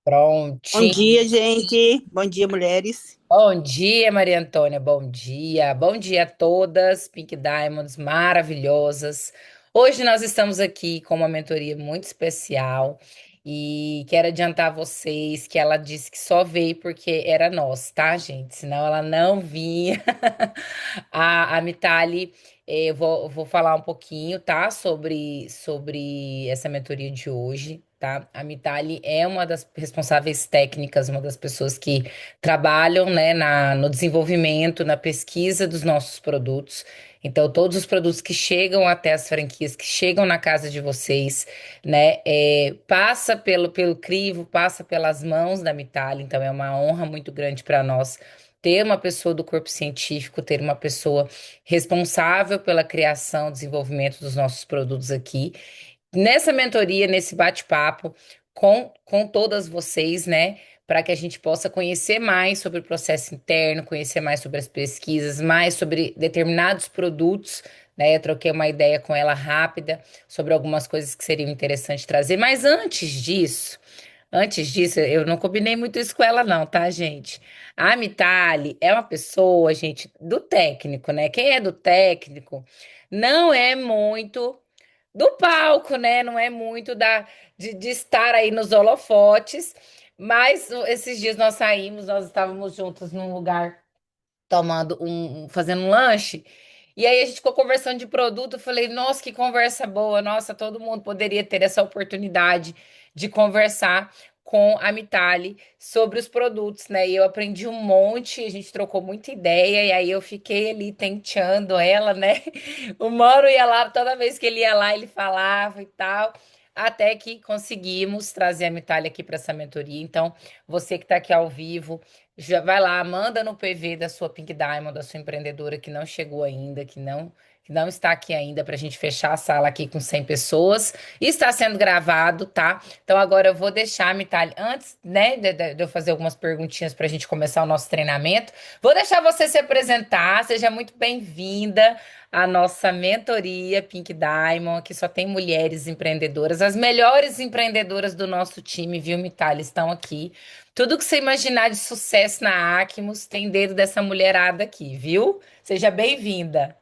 Bom Prontinho. dia, gente. Bom dia, mulheres. Bom dia, Maria Antônia. Bom dia. Bom dia a todas, Pink Diamonds maravilhosas. Hoje nós estamos aqui com uma mentoria muito especial e quero adiantar a vocês que ela disse que só veio porque era nós, tá, gente? Senão ela não vinha. A Mitali, eu vou falar um pouquinho, tá, sobre essa mentoria de hoje, tá? A Mitali é uma das responsáveis técnicas, uma das pessoas que trabalham, né, no desenvolvimento, na pesquisa dos nossos produtos. Então, todos os produtos que chegam até as franquias, que chegam na casa de vocês, né, passa pelo crivo, passa pelas mãos da Mitali. Então, é uma honra muito grande para nós ter uma pessoa do corpo científico, ter uma pessoa responsável pela criação, desenvolvimento dos nossos produtos aqui. Nessa mentoria, nesse bate-papo com todas vocês, né? Para que a gente possa conhecer mais sobre o processo interno, conhecer mais sobre as pesquisas, mais sobre determinados produtos, né? Eu troquei uma ideia com ela rápida sobre algumas coisas que seriam interessantes trazer. Mas antes disso, eu não combinei muito isso com ela, não, tá, gente? A Mitali é uma pessoa, gente, do técnico, né? Quem é do técnico não é muito do palco, né? Não é muito de estar aí nos holofotes. Mas esses dias nós saímos, nós estávamos juntos num lugar fazendo um lanche. E aí a gente ficou conversando de produto. Eu falei, nossa, que conversa boa. Nossa, todo mundo poderia ter essa oportunidade de conversar com a Mitali sobre os produtos, né? E eu aprendi um monte, a gente trocou muita ideia, e aí eu fiquei ali tenteando ela, né? O Mano ia lá, toda vez que ele ia lá, ele falava e tal. Até que conseguimos trazer a Mitali aqui para essa mentoria. Então, você que está aqui ao vivo, já vai lá, manda no PV da sua Pink Diamond, da sua empreendedora que não chegou ainda, que não está aqui ainda, para a gente fechar a sala aqui com 100 pessoas. E está sendo gravado, tá? Então agora eu vou deixar a Mitali, antes, né, de eu fazer algumas perguntinhas para a gente começar o nosso treinamento, vou deixar você se apresentar. Seja muito bem-vinda à nossa mentoria Pink Diamond, que só tem mulheres empreendedoras. As melhores empreendedoras do nosso time, viu, Mitali, estão aqui. Tudo que você imaginar de sucesso na Acmos tem dedo dessa mulherada aqui, viu? Seja bem-vinda.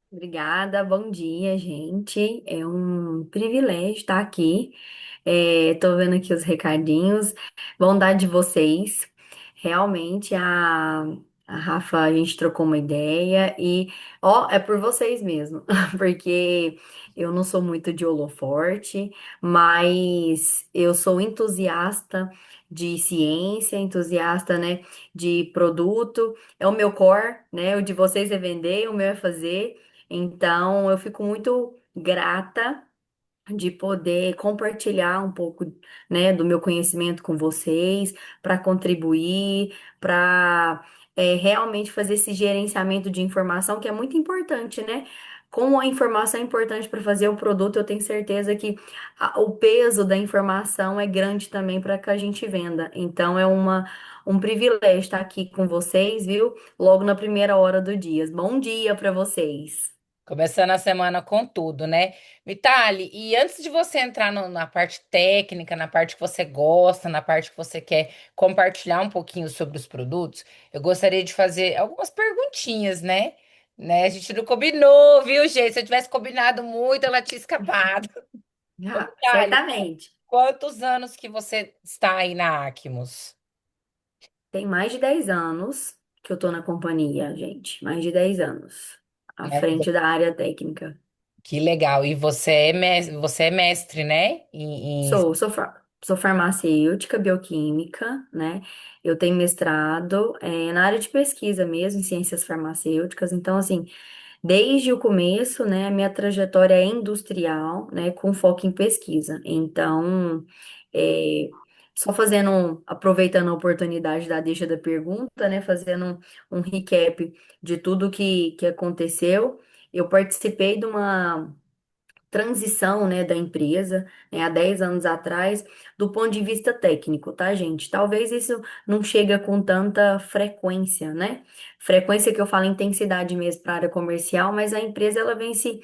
Obrigada, bom dia, gente. É um privilégio estar aqui. Tô vendo aqui os recadinhos. Bondade de vocês. Realmente, a Rafa, a gente trocou uma ideia e, ó, é por vocês mesmo, porque eu não sou muito de holoforte, mas eu sou entusiasta de ciência, entusiasta, né, de produto. É o meu core, né? O de vocês é vender, o meu é fazer. Então, eu fico muito grata de poder compartilhar um pouco, né, do meu conhecimento com vocês, para contribuir, para realmente fazer esse gerenciamento de informação que é muito importante, né? Como a informação é importante para fazer o produto, eu tenho certeza que o peso da informação é grande também para que a gente venda. Então, um privilégio estar aqui com vocês, viu? Logo na primeira hora do dia. Bom dia para vocês. Começando a semana com tudo, né? Vitali, e antes de você entrar na parte técnica, na parte que você gosta, na parte que você quer compartilhar um pouquinho sobre os produtos, eu gostaria de fazer algumas perguntinhas, né? A gente não combinou, viu, gente? Se eu tivesse combinado muito, ela tinha escapado. Ô, Ah, Vitali, certamente. quantos anos que você está aí na Acmos? Tem mais de 10 anos que eu tô na companhia, gente. Mais de 10 anos. À frente da área técnica. Que legal. E você é mestre, né? Sou farmacêutica, bioquímica, né? Eu tenho mestrado, na área de pesquisa mesmo, em ciências farmacêuticas. Então, assim, desde o começo, né, a minha trajetória é industrial, né, com foco em pesquisa. Então, é, só aproveitando a oportunidade da deixa da pergunta, né, fazendo um recap de tudo que aconteceu, eu participei transição, né, da empresa, né, há 10 anos atrás, do ponto de vista técnico, tá, gente? Talvez isso não chega com tanta frequência, né? Frequência que eu falo intensidade mesmo para a área comercial, mas a empresa ela vem se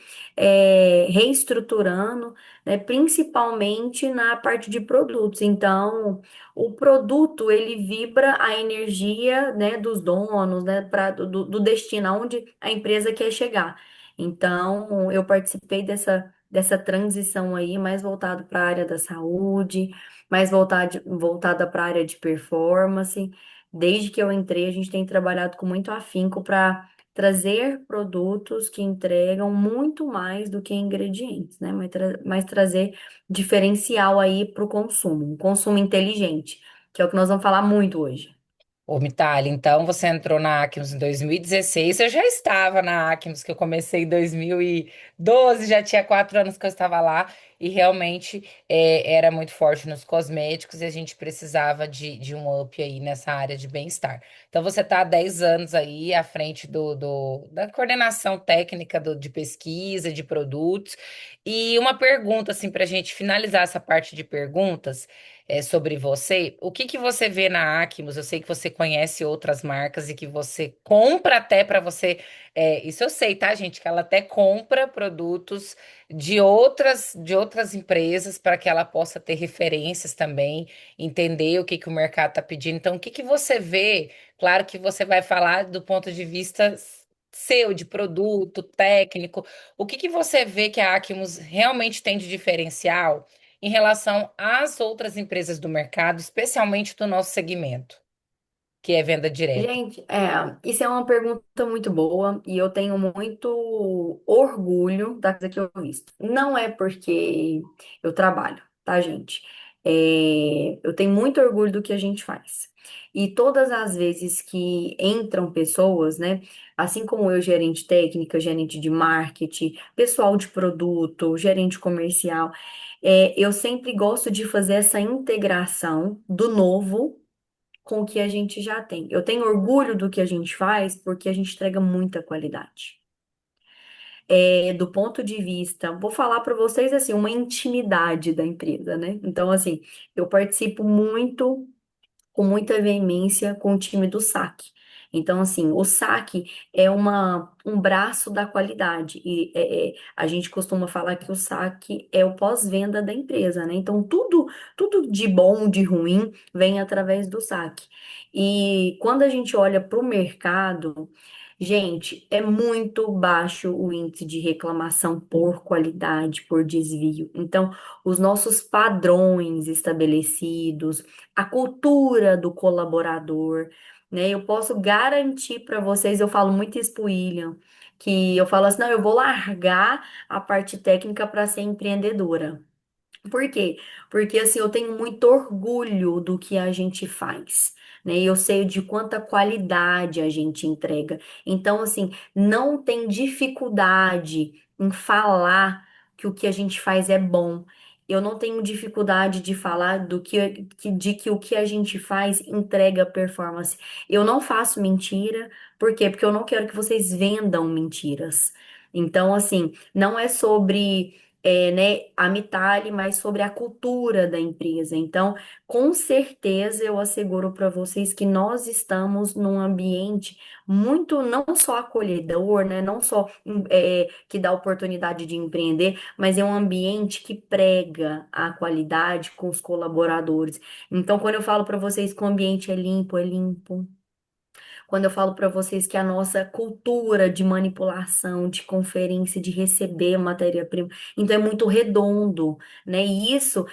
reestruturando, né, principalmente na parte de produtos. Então, o produto ele vibra a energia, né, dos donos, né, do destino, aonde a empresa quer chegar. Então, eu participei dessa transição aí, mais voltado para a área da saúde, mais voltada para a área de performance. Desde que eu entrei, a gente tem trabalhado com muito afinco para trazer produtos que entregam muito mais do que ingredientes, né? Mas trazer diferencial aí para o consumo, um consumo inteligente, que é o que nós vamos falar muito hoje. Ô, Mitali, então você entrou na Aquinos em 2016. Eu já estava na Aquinos, que eu comecei em 2012, já tinha 4 anos que eu estava lá, e realmente era muito forte nos cosméticos e a gente precisava de um up aí nessa área de bem-estar. Então você está há 10 anos aí à frente da coordenação técnica de pesquisa, de produtos. E uma pergunta, assim, para a gente finalizar essa parte de perguntas sobre você. O que que você vê na Acmos? Eu sei que você conhece outras marcas e que você compra até para você. Isso eu sei, tá, gente? Que ela até compra produtos de outras empresas para que ela possa ter referências também, entender o que que o mercado está pedindo. Então, o que que você vê? Claro que você vai falar do ponto de vista seu, de produto, técnico. O que que você vê que a Acmos realmente tem de diferencial em relação às outras empresas do mercado, especialmente do nosso segmento, que é venda direta? Gente, isso é uma pergunta muito boa e eu tenho muito orgulho da coisa que eu visto. Não é porque eu trabalho, tá, gente? Eu tenho muito orgulho do que a gente faz. E todas as vezes que entram pessoas, né, assim como eu, gerente técnica, gerente de marketing, pessoal de produto, gerente comercial, eu sempre gosto de fazer essa integração do novo com o que a gente já tem. Eu tenho orgulho do que a gente faz porque a gente entrega muita qualidade. Do ponto de vista, vou falar para vocês assim, uma intimidade da empresa, né? Então, assim, eu participo muito com muita veemência com o time do saque. Então, assim, o saque é um braço da qualidade. E a gente costuma falar que o saque é o pós-venda da empresa, né? Então, tudo de bom, de ruim, vem através do saque. E quando a gente olha para o mercado, gente, é muito baixo o índice de reclamação por qualidade, por desvio. Então, os nossos padrões estabelecidos, a cultura do colaborador, né? Eu posso garantir para vocês, eu falo muito isso pro William, que eu falo assim, não, eu vou largar a parte técnica para ser empreendedora. Por quê? Porque assim, eu tenho muito orgulho do que a gente faz, né? E eu sei de quanta qualidade a gente entrega. Então, assim, não tem dificuldade em falar que o que a gente faz é bom. Eu não tenho dificuldade de falar de que o que a gente faz entrega performance. Eu não faço mentira, por quê? Porque eu não quero que vocês vendam mentiras. Então, assim, não é sobre né, a Mitali, mas sobre a cultura da empresa. Então, com certeza, eu asseguro para vocês que nós estamos num ambiente muito, não só acolhedor, né, não só que dá oportunidade de empreender, mas é um ambiente que prega a qualidade com os colaboradores. Então, quando eu falo para vocês que o ambiente é limpo, é limpo. Quando eu falo para vocês que a nossa cultura de manipulação, de conferência, de receber matéria-prima, então é muito redondo, né? E isso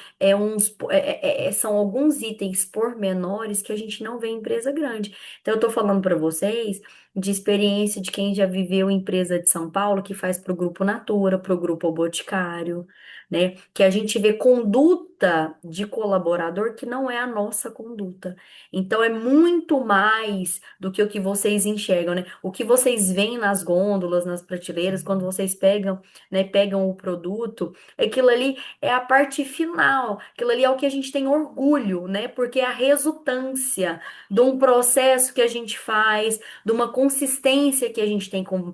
são alguns itens pormenores que a gente não vê em empresa grande. Então, eu estou falando para vocês de experiência de quem já viveu em empresa de São Paulo, que faz para o Grupo Natura, para o Grupo O Boticário, né? Que a gente vê conduta de colaborador que não é a nossa conduta. Então, é muito mais do que o que vocês enxergam, né? O que vocês veem nas gôndolas, nas prateleiras, quando vocês pegam, né, pegam o produto, aquilo ali é a parte final, aquilo ali é o que a gente tem orgulho, né? Porque é a resultância de um processo que a gente faz, de uma consistência que a gente tem com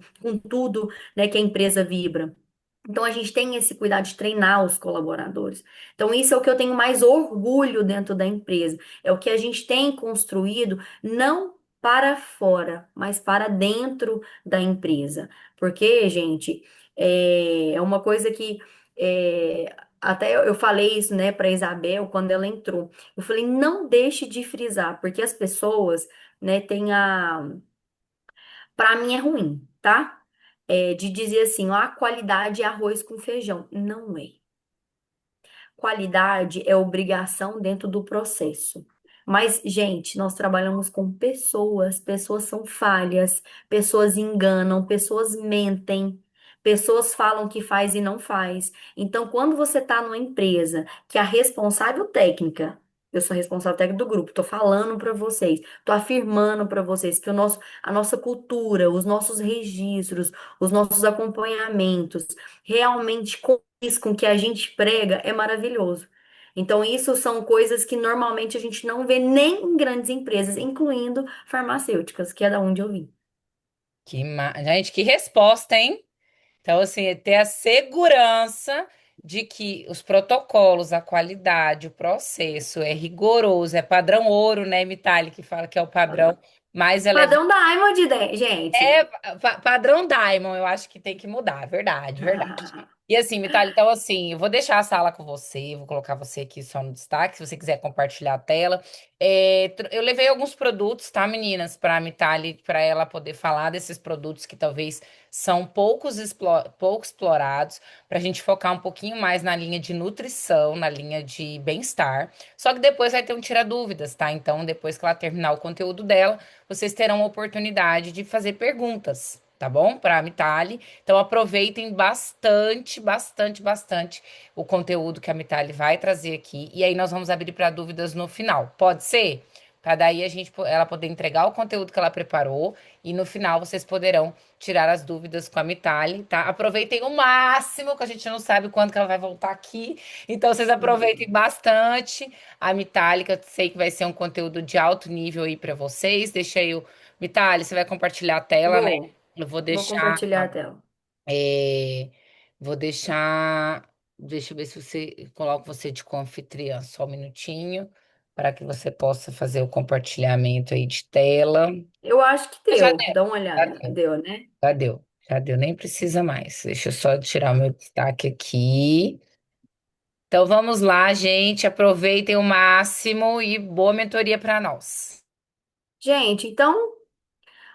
tudo, né, que a empresa vibra. Então, a gente tem esse cuidado de treinar os colaboradores. Então, isso é o que eu tenho mais orgulho dentro da empresa. É o que a gente tem construído, não para fora, mas para dentro da empresa. Porque, gente, é uma coisa que até eu falei isso, né, para Isabel quando ela entrou. Eu falei, não deixe de frisar, porque as pessoas, né, têm a. Para mim é ruim, tá? De dizer assim, ó, a qualidade é arroz com feijão. Não é. Qualidade é obrigação dentro do processo. Mas, gente, nós trabalhamos com pessoas, pessoas são falhas, pessoas enganam, pessoas mentem, pessoas falam que faz e não faz. Então, quando você está numa empresa que a responsável técnica, eu sou responsável técnica do grupo, estou falando para vocês, estou afirmando para vocês que a nossa cultura, os nossos registros, os nossos acompanhamentos, realmente condiz com o que a gente prega é maravilhoso. Então, isso são coisas que normalmente a gente não vê nem em grandes empresas, incluindo farmacêuticas, que é da onde eu vim. Gente, que resposta, hein? Então, assim, é ter a segurança de que os protocolos, a qualidade, o processo é rigoroso, é padrão ouro, né, Mitali, que fala que é o padrão mais elevado. Padrão Diamond, É gente. padrão Diamond, eu acho que tem que mudar, verdade, verdade. E assim, Mitali, então assim, eu vou deixar a sala com você, vou colocar você aqui só no destaque, se você quiser compartilhar a tela. Eu levei alguns produtos, tá, meninas, para a Mitali, para ela poder falar desses produtos que talvez são pouco explorados, para a gente focar um pouquinho mais na linha de nutrição, na linha de bem-estar. Só que depois vai ter um tira-dúvidas, tá? Então, depois que ela terminar o conteúdo dela, vocês terão a oportunidade de fazer perguntas, tá bom? Para a Mitali. Então aproveitem bastante, bastante, bastante o conteúdo que a Mitali vai trazer aqui. E aí nós vamos abrir para dúvidas no final. Pode ser? Para daí ela poder entregar o conteúdo que ela preparou e no final vocês poderão tirar as dúvidas com a Mitali, tá? Aproveitem o máximo, que a gente não sabe quando que ela vai voltar aqui. Então vocês aproveitem bastante a Mitali, que eu sei que vai ser um conteúdo de alto nível aí para vocês. Deixa aí o Mitali, você vai compartilhar a tela, né? Vou, Eu vou vou deixar, compartilhar a tela. é, vou deixar, deixa eu ver se você coloca você de anfitriã, só um minutinho, para que você possa fazer o compartilhamento aí de tela. Eu acho que Já deu. deu, Dá uma já olhada. deu, Deu, né? já deu, nem precisa mais. Deixa eu só tirar o meu destaque aqui. Então vamos lá, gente. Aproveitem o máximo e boa mentoria para nós. Gente, então,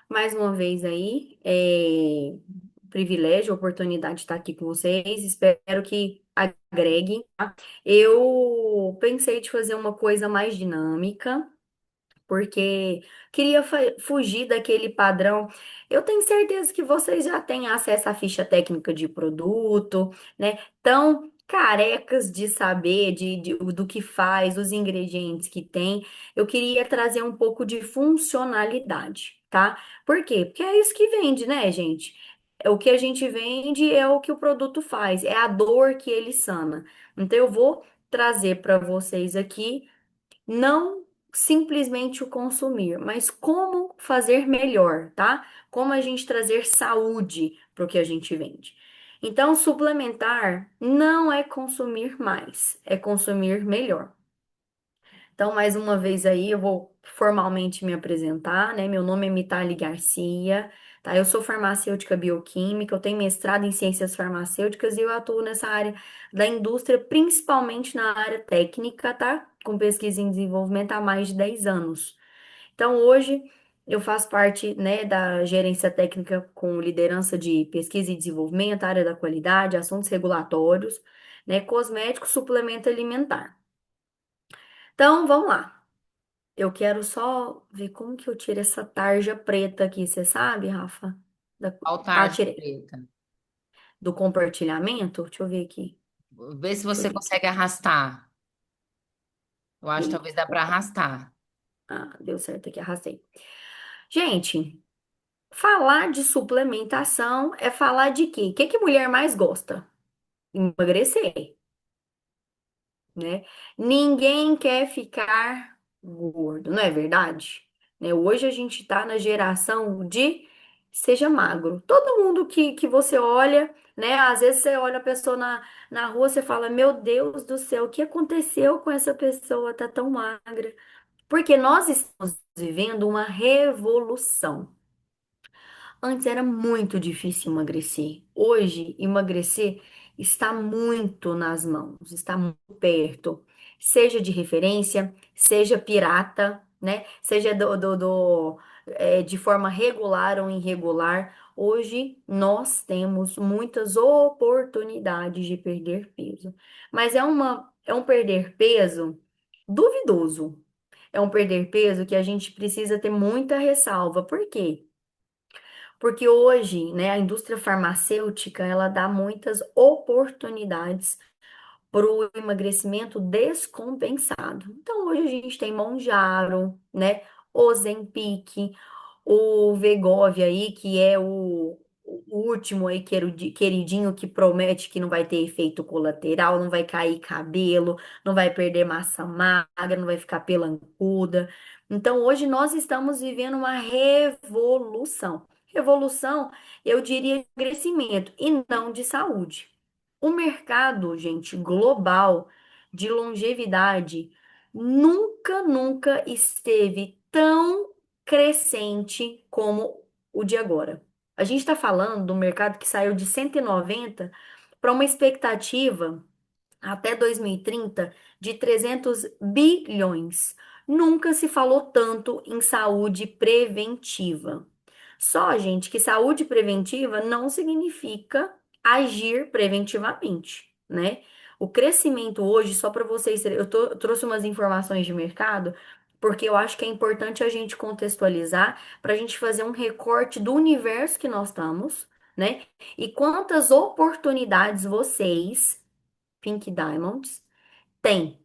mais uma vez aí, privilégio, oportunidade de estar aqui com vocês. Espero que agreguem, tá? Eu pensei de fazer uma coisa mais dinâmica, porque queria fugir daquele padrão. Eu tenho certeza que vocês já têm acesso à ficha técnica de produto, né? Tão carecas de saber do que faz, os ingredientes que tem. Eu queria trazer um pouco de funcionalidade, tá? Por quê? Porque é isso que vende, né, gente? O que a gente vende é o que o produto faz, é a dor que ele sana. Então, eu vou trazer para vocês aqui não simplesmente o consumir, mas como fazer melhor, tá? Como a gente trazer saúde para o que a gente vende. Então, suplementar não é consumir mais, é consumir melhor. Então, mais uma vez aí, eu vou formalmente me apresentar, né? Meu nome é Mitali Garcia, tá? Eu sou farmacêutica bioquímica, eu tenho mestrado em ciências farmacêuticas e eu atuo nessa área da indústria, principalmente na área técnica, tá? Com pesquisa em desenvolvimento há mais de 10 anos. Então, hoje, eu faço parte, né, da gerência técnica com liderança de pesquisa e desenvolvimento, área da qualidade, assuntos regulatórios, né, cosmético, suplemento alimentar. Então, vamos lá. Eu quero só ver como que eu tiro essa tarja preta aqui, você sabe, Rafa? Qual Ah, tarja tirei. preta? Do compartilhamento? Deixa eu ver aqui. Vê se Deixa eu você ver aqui. consegue arrastar. Eu acho que talvez Eita. dá para arrastar. Ah, deu certo aqui, arrastei. Gente, falar de suplementação é falar de quê? O que que mulher mais gosta? Emagrecer, né? Ninguém quer ficar gordo, não é verdade? Né? Hoje a gente tá na geração de seja magro. Todo mundo que você olha, né? Às vezes você olha a pessoa na rua, você fala, meu Deus do céu, o que aconteceu com essa pessoa? Tá tão magra. Porque nós estamos vivendo uma revolução. Antes era muito difícil emagrecer. Hoje, emagrecer está muito nas mãos, está muito perto. Seja de referência, seja pirata, né? Seja de forma regular ou irregular. Hoje nós temos muitas oportunidades de perder peso. Mas é um perder peso duvidoso. É um perder peso que a gente precisa ter muita ressalva. Por quê? Porque hoje, né, a indústria farmacêutica, ela dá muitas oportunidades para o emagrecimento descompensado. Então, hoje a gente tem Monjaro, né, Ozempic, o Wegovy aí, que é o último aí, queridinho, que promete que não vai ter efeito colateral, não vai cair cabelo, não vai perder massa magra, não vai ficar pelancuda. Então, hoje nós estamos vivendo uma revolução. Revolução, eu diria, de crescimento e não de saúde. O mercado, gente, global de longevidade nunca esteve tão crescente como o de agora. A gente está falando do mercado que saiu de 190 para uma expectativa até 2030 de 300 bilhões. Nunca se falou tanto em saúde preventiva. Só, gente, que saúde preventiva não significa agir preventivamente, né? O crescimento hoje, só para vocês, eu trouxe umas informações de mercado, porque eu acho que é importante a gente contextualizar para a gente fazer um recorte do universo que nós estamos, né? E quantas oportunidades vocês Pink Diamonds tem,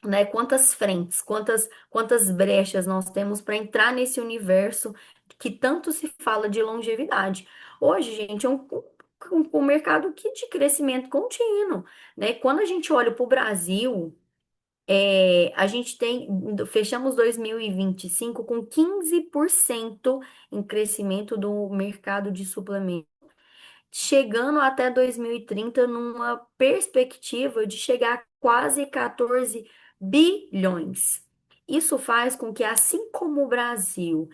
né? Quantas frentes, quantas brechas nós temos para entrar nesse universo que tanto se fala de longevidade. Hoje, gente, é um mercado de crescimento contínuo, né? Quando a gente olha para o Brasil, a gente fechamos 2025 com 15% em crescimento do mercado de suplementos, chegando até 2030 numa perspectiva de chegar a quase 14 bilhões. Isso faz com que, assim como o Brasil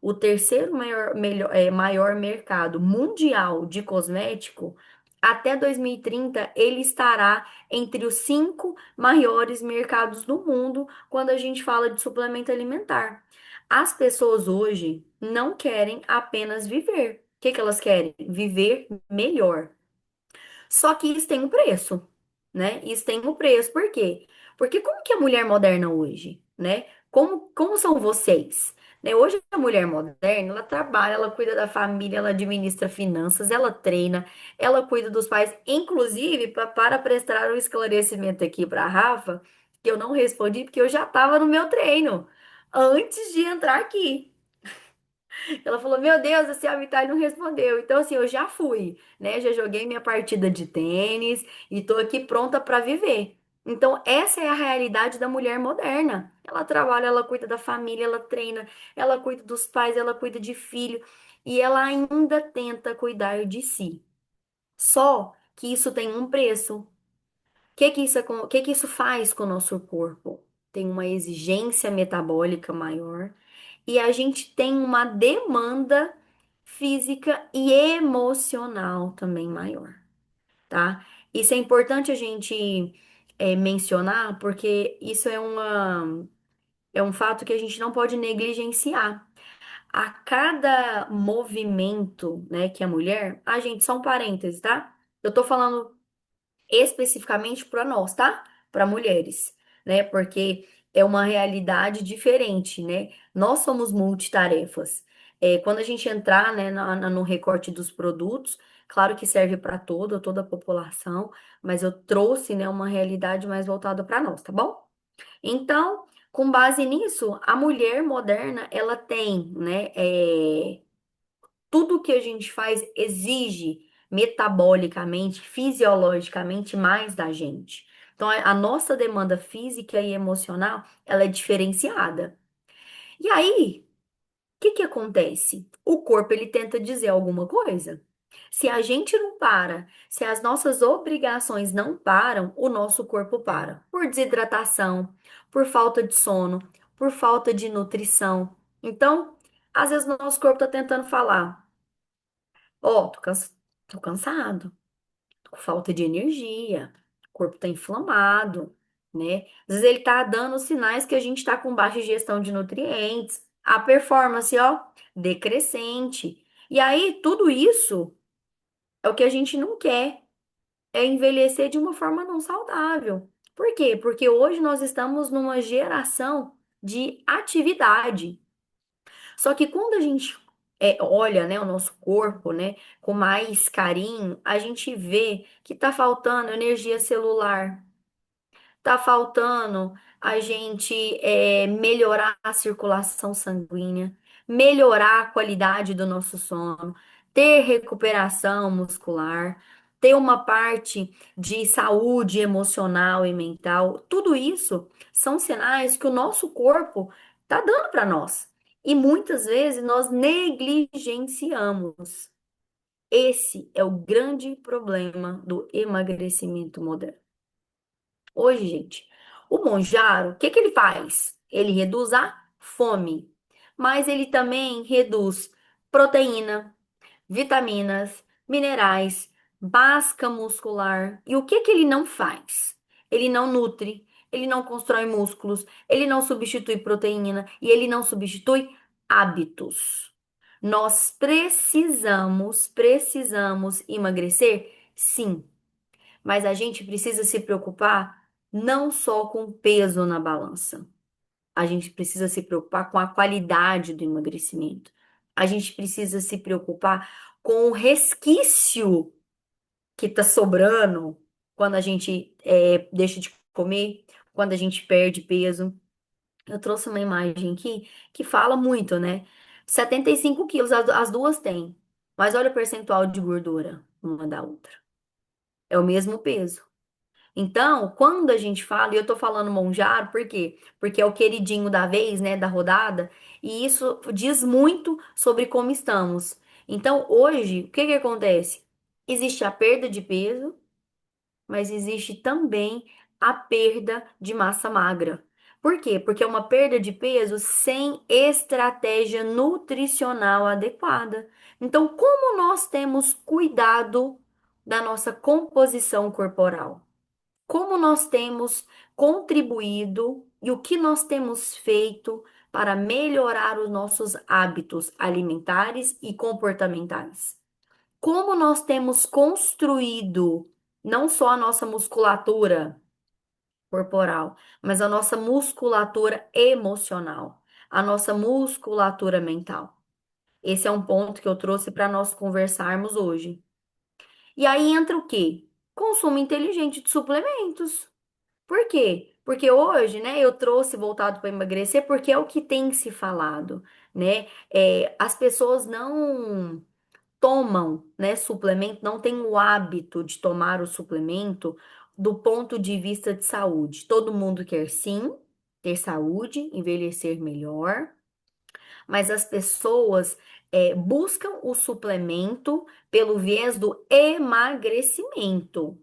o terceiro maior mercado mundial de cosmético, até 2030 ele estará entre os cinco maiores mercados do mundo quando a gente fala de suplemento alimentar. As pessoas hoje não querem apenas viver. O que que elas querem? Viver melhor. Só que isso tem um preço, né? Isso tem um preço. Por quê? Porque como que é a mulher moderna hoje, né? Como são vocês? Né? Hoje a mulher moderna, ela trabalha, ela cuida da família, ela administra finanças, ela treina, ela cuida dos pais. Inclusive, para prestar um esclarecimento aqui para a Rafa, que eu não respondi porque eu já estava no meu treino antes de entrar aqui. Ela falou: Meu Deus, assim, a Vitale não respondeu. Então, assim, eu já fui, né? Já joguei minha partida de tênis e tô aqui pronta para viver. Então, essa é a realidade da mulher moderna. Ela trabalha, ela cuida da família, ela treina, ela cuida dos pais, ela cuida de filho e ela ainda tenta cuidar de si. Só que isso tem um preço. O que que isso faz com o nosso corpo? Tem uma exigência metabólica maior e a gente tem uma demanda física e emocional também maior, tá? Isso é importante a gente mencionar, porque isso é um fato que a gente não pode negligenciar. A cada movimento, né, que a mulher, gente, só um parêntese, tá? Eu tô falando especificamente para nós, tá? Para mulheres, né? Porque é uma realidade diferente, né? Nós somos multitarefas. Quando a gente entrar, né, no recorte dos produtos, claro que serve para toda a população, mas eu trouxe, né, uma realidade mais voltada para nós, tá bom? Então, com base nisso, a mulher moderna, ela tem, né, tudo que a gente faz exige metabolicamente, fisiologicamente mais da gente. Então, a nossa demanda física e emocional, ela é diferenciada. E aí, que acontece? O corpo ele tenta dizer alguma coisa. Se a gente não para, se as nossas obrigações não param, o nosso corpo para. Por desidratação, por falta de sono, por falta de nutrição. Então, às vezes o nosso corpo está tentando falar: Ó, tô cansado, tô com falta de energia, o corpo tá inflamado, né? Às vezes ele tá dando sinais que a gente tá com baixa ingestão de nutrientes, a performance, ó, decrescente. E aí, tudo isso é o que a gente não quer, é envelhecer de uma forma não saudável. Por quê? Porque hoje nós estamos numa geração de atividade. Só que quando a gente olha, né, o nosso corpo, né, com mais carinho, a gente vê que tá faltando energia celular, tá faltando a gente melhorar a circulação sanguínea, melhorar a qualidade do nosso sono, ter recuperação muscular, ter uma parte de saúde emocional e mental. Tudo isso são sinais que o nosso corpo tá dando para nós. E muitas vezes nós negligenciamos. Esse é o grande problema do emagrecimento moderno. Hoje, gente, o Monjaro, o que que ele faz? Ele reduz a fome, mas ele também reduz proteína, vitaminas, minerais, massa muscular. E o que que ele não faz? Ele não nutre, ele não constrói músculos, ele não substitui proteína e ele não substitui hábitos. Nós precisamos emagrecer? Sim, mas a gente precisa se preocupar não só com o peso na balança. A gente precisa se preocupar com a qualidade do emagrecimento. A gente precisa se preocupar com o resquício que está sobrando quando a gente deixa de comer, quando a gente perde peso. Eu trouxe uma imagem aqui que fala muito, né? 75 quilos, as duas têm. Mas olha o percentual de gordura uma da outra. É o mesmo peso. Então, quando a gente fala, e eu tô falando Monjaro, por quê? Porque é o queridinho da vez, né, da rodada, e isso diz muito sobre como estamos. Então, hoje, o que que acontece? Existe a perda de peso, mas existe também a perda de massa magra. Por quê? Porque é uma perda de peso sem estratégia nutricional adequada. Então, como nós temos cuidado da nossa composição corporal? Como nós temos contribuído e o que nós temos feito para melhorar os nossos hábitos alimentares e comportamentais. Como nós temos construído não só a nossa musculatura corporal, mas a nossa musculatura emocional, a nossa musculatura mental. Esse é um ponto que eu trouxe para nós conversarmos hoje. E aí entra o quê? Consumo inteligente de suplementos. Por quê? Porque hoje, né, eu trouxe voltado para emagrecer porque é o que tem se falado, né? As pessoas não tomam, né, suplemento, não têm o hábito de tomar o suplemento do ponto de vista de saúde. Todo mundo quer sim ter saúde, envelhecer melhor, mas as pessoas buscam o suplemento pelo viés do emagrecimento.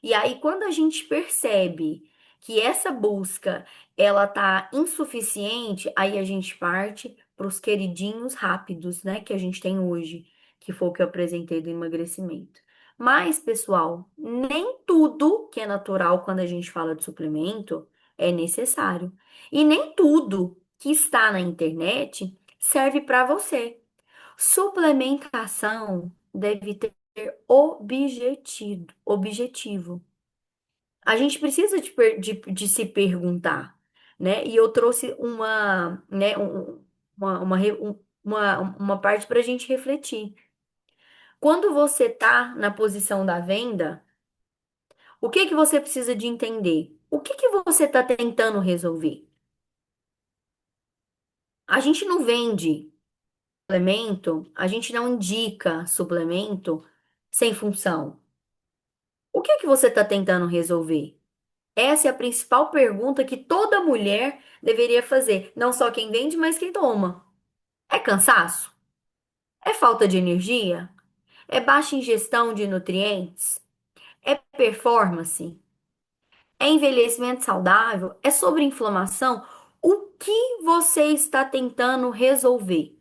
E aí, quando a gente percebe que essa busca ela tá insuficiente, aí a gente parte para os queridinhos rápidos, né, que a gente tem hoje, que foi o que eu apresentei do emagrecimento. Mas, pessoal, nem tudo que é natural quando a gente fala de suplemento é necessário. E nem tudo que está na internet serve para você. Suplementação deve ter objetivo. A gente precisa de se perguntar, né? E eu trouxe né, uma parte para a gente refletir. Quando você está na posição da venda, o que que você precisa de entender? O que que você está tentando resolver? A gente não vende suplemento, a gente não indica suplemento sem função. O que que você está tentando resolver? Essa é a principal pergunta que toda mulher deveria fazer. Não só quem vende, mas quem toma. É cansaço? É falta de energia? É baixa ingestão de nutrientes? É performance? É envelhecimento saudável? É sobre inflamação? O que você está tentando resolver?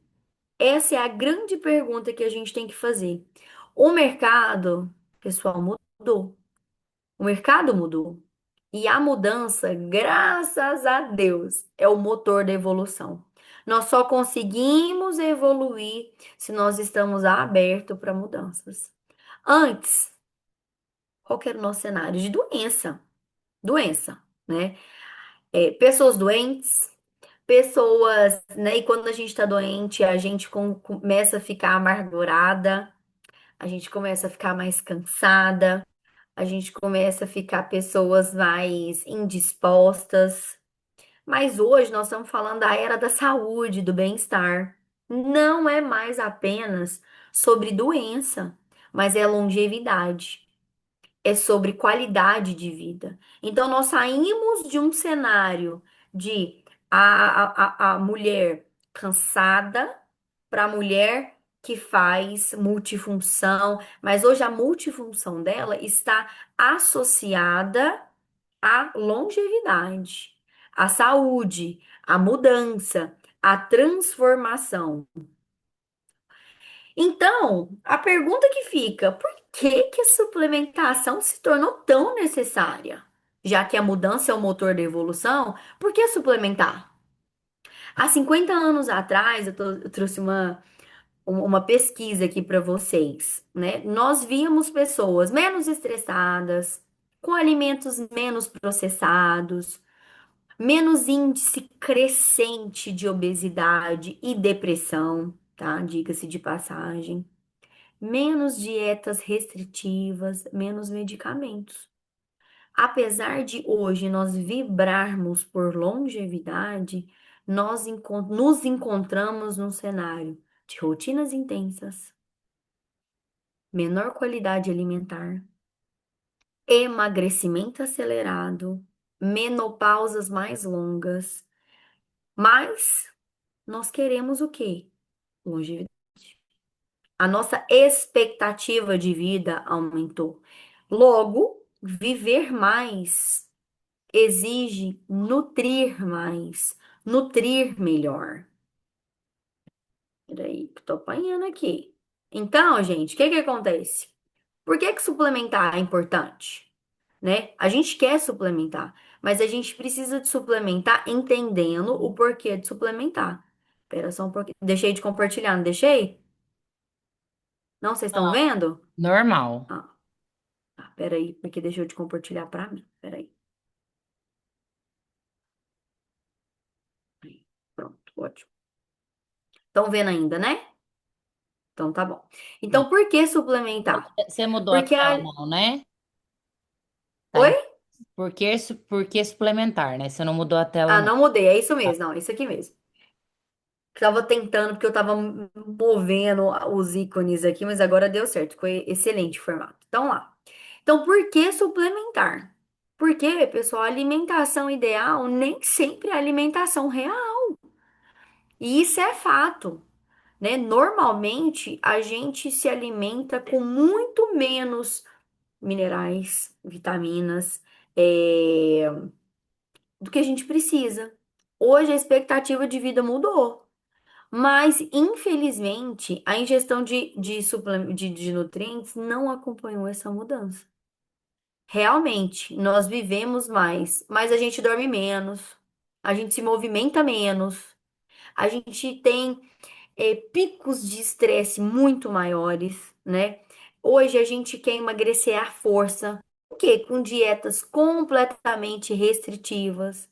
Essa é a grande pergunta que a gente tem que fazer. O mercado, pessoal, mudou. O mercado mudou. E a mudança, graças a Deus, é o motor da evolução. Nós só conseguimos evoluir se nós estamos abertos para mudanças. Antes, qual que era o nosso cenário? De doença. Doença, né? Pessoas doentes, pessoas, né? E quando a gente está doente, a gente começa a ficar amargurada, a gente começa a ficar mais cansada, a gente começa a ficar pessoas mais indispostas. Mas hoje nós estamos falando da era da saúde, do bem-estar. Não é mais apenas sobre doença, mas é longevidade, é sobre qualidade de vida. Então, nós saímos de um cenário de a mulher cansada para a mulher que faz multifunção, mas hoje a multifunção dela está associada à longevidade, à saúde, à mudança, à transformação. Então, a pergunta que fica, por que que a suplementação se tornou tão necessária? Já que a mudança é o motor da evolução, por que suplementar? Há 50 anos atrás, eu trouxe uma pesquisa aqui para vocês, né? Nós víamos pessoas menos estressadas, com alimentos menos processados, menos índice crescente de obesidade e depressão, tá? Diga-se de passagem. Menos dietas restritivas, menos medicamentos. Apesar de hoje nós vibrarmos por longevidade, nos encontramos num cenário de rotinas intensas, menor qualidade alimentar, emagrecimento acelerado, menopausas mais longas, mas nós queremos o quê? Longevidade. A nossa expectativa de vida aumentou. Logo, viver mais exige nutrir mais, nutrir melhor. Peraí, que tô apanhando aqui. Então, gente, o que que acontece? Por que que suplementar é importante? Né? A gente quer suplementar, mas a gente precisa de suplementar entendendo o porquê de suplementar. Espera só um pouquinho. Deixei de compartilhar, não deixei? Não, vocês estão vendo? Normal. Ah, tá, peraí, porque deixou de compartilhar pra mim. Peraí. Aí, pronto, ótimo. Estão vendo ainda, né? Então tá bom. Então, por que suplementar? Você mudou a Porque tela, a. não, né? Tá Oi? em... por que suplementar, né? Você não mudou a tela, Ah, não. não mudei, é isso Tá. mesmo, não, é isso aqui mesmo. Tava tentando, porque eu tava movendo os ícones aqui, mas agora deu certo. Foi excelente o formato. Então, lá. Então, por que suplementar? Porque, pessoal, a alimentação ideal nem sempre é a alimentação real. E isso é fato, né? Normalmente, a gente se alimenta com muito menos minerais, vitaminas, do que a gente precisa. Hoje, a expectativa de vida mudou. Mas, infelizmente, a ingestão de nutrientes não acompanhou essa mudança. Realmente, nós vivemos mais, mas a gente dorme menos, a gente se movimenta menos, a gente tem picos de estresse muito maiores, né? Hoje a gente quer emagrecer à força, o quê? Com dietas completamente restritivas.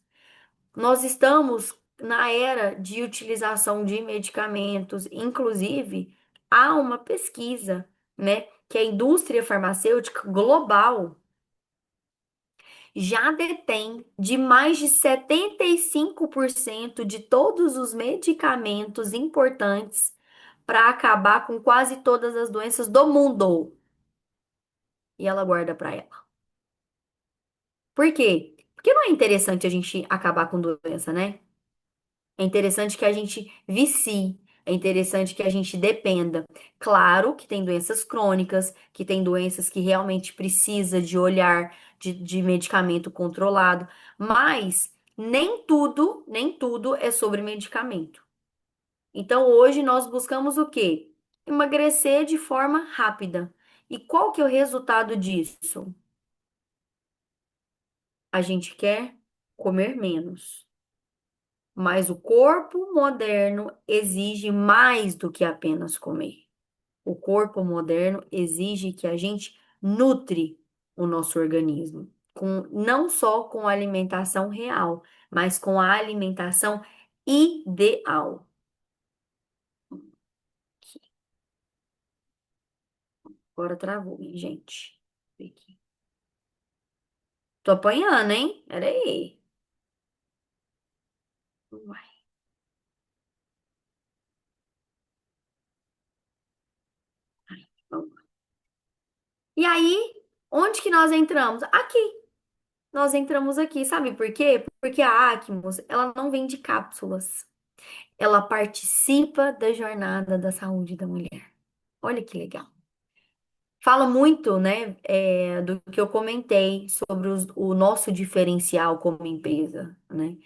Nós estamos na era de utilização de medicamentos, inclusive há uma pesquisa, né, que a indústria farmacêutica global já detém de mais de 75% de todos os medicamentos importantes para acabar com quase todas as doenças do mundo. E ela guarda para ela. Por quê? Porque não é interessante a gente acabar com doença, né? É interessante que a gente vicie. É interessante que a gente dependa. Claro que tem doenças crônicas, que tem doenças que realmente precisa de olhar de medicamento controlado, mas nem tudo é sobre medicamento. Então, hoje nós buscamos o quê? Emagrecer de forma rápida. E qual que é o resultado disso? A gente quer comer menos. Mas o corpo moderno exige mais do que apenas comer. O corpo moderno exige que a gente nutre o nosso organismo, não só com a alimentação real, mas com a alimentação ideal. Agora travou, hein, gente? Aqui. Tô apanhando, hein? Pera aí. Uai, vamos lá. E aí, onde que nós entramos? Aqui. Nós entramos aqui, sabe por quê? Porque a Acmos, ela não vende cápsulas. Ela participa da jornada da saúde da mulher. Olha que legal. Fala muito, né, do que eu comentei sobre o nosso diferencial como empresa, né?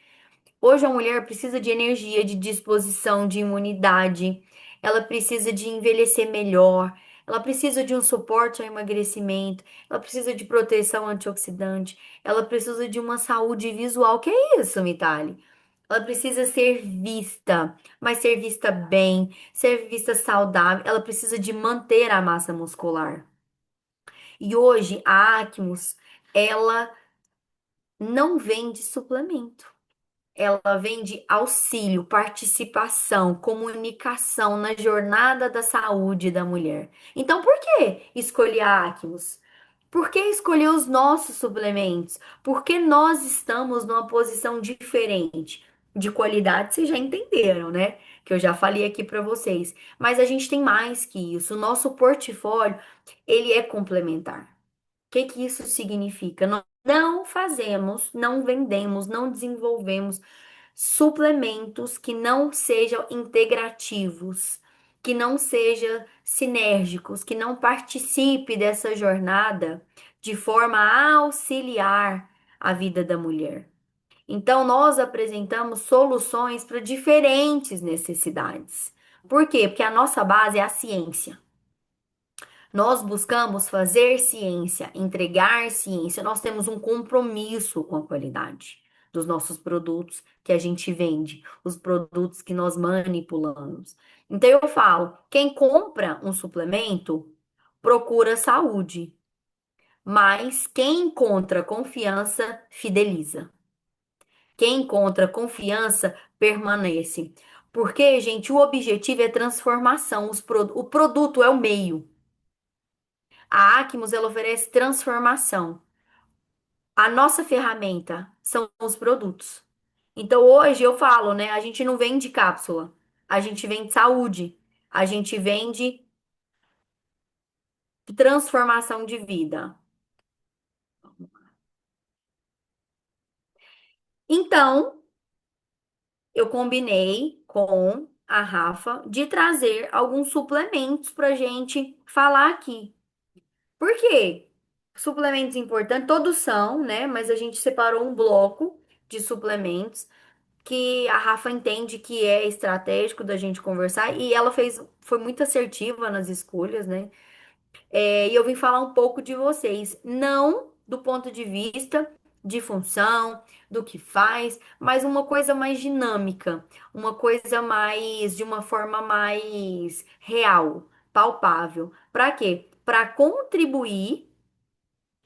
Hoje a mulher precisa de energia, de disposição, de imunidade, ela precisa de envelhecer melhor, ela precisa de um suporte ao emagrecimento, ela precisa de proteção antioxidante, ela precisa de uma saúde visual. Que é isso, Mitali? Ela precisa ser vista, mas ser vista bem, ser vista saudável, ela precisa de manter a massa muscular. E hoje a Acmus, ela não vende suplemento. Ela vem de auxílio, participação, comunicação na jornada da saúde da mulher. Então, por que escolher a Acmus? Por que escolher os nossos suplementos? Porque nós estamos numa posição diferente. De qualidade, vocês já entenderam, né? Que eu já falei aqui para vocês. Mas a gente tem mais que isso. O nosso portfólio, ele é complementar. Que isso significa? Nós não fazemos, não vendemos, não desenvolvemos suplementos que não sejam integrativos, que não sejam sinérgicos, que não participe dessa jornada de forma a auxiliar a vida da mulher. Então, nós apresentamos soluções para diferentes necessidades. Por quê? Porque a nossa base é a ciência. Nós buscamos fazer ciência, entregar ciência. Nós temos um compromisso com a qualidade dos nossos produtos que a gente vende, os produtos que nós manipulamos. Então eu falo, quem compra um suplemento procura saúde, mas quem encontra confiança fideliza. Quem encontra confiança permanece. Porque, gente, o objetivo é transformação. O produto é o meio. A Acmos, ela oferece transformação. A nossa ferramenta são os produtos. Então, hoje eu falo, né? A gente não vende cápsula, a gente vende saúde, a gente vende transformação de vida. Então, eu combinei com a Rafa de trazer alguns suplementos para gente falar aqui. Por quê? Suplementos importantes, todos são, né? Mas a gente separou um bloco de suplementos que a Rafa entende que é estratégico da gente conversar e ela foi muito assertiva nas escolhas, né? E eu vim falar um pouco de vocês, não do ponto de vista de função, do que faz, mas uma coisa mais dinâmica, uma coisa mais, de uma forma mais real, palpável. Para quê? Para contribuir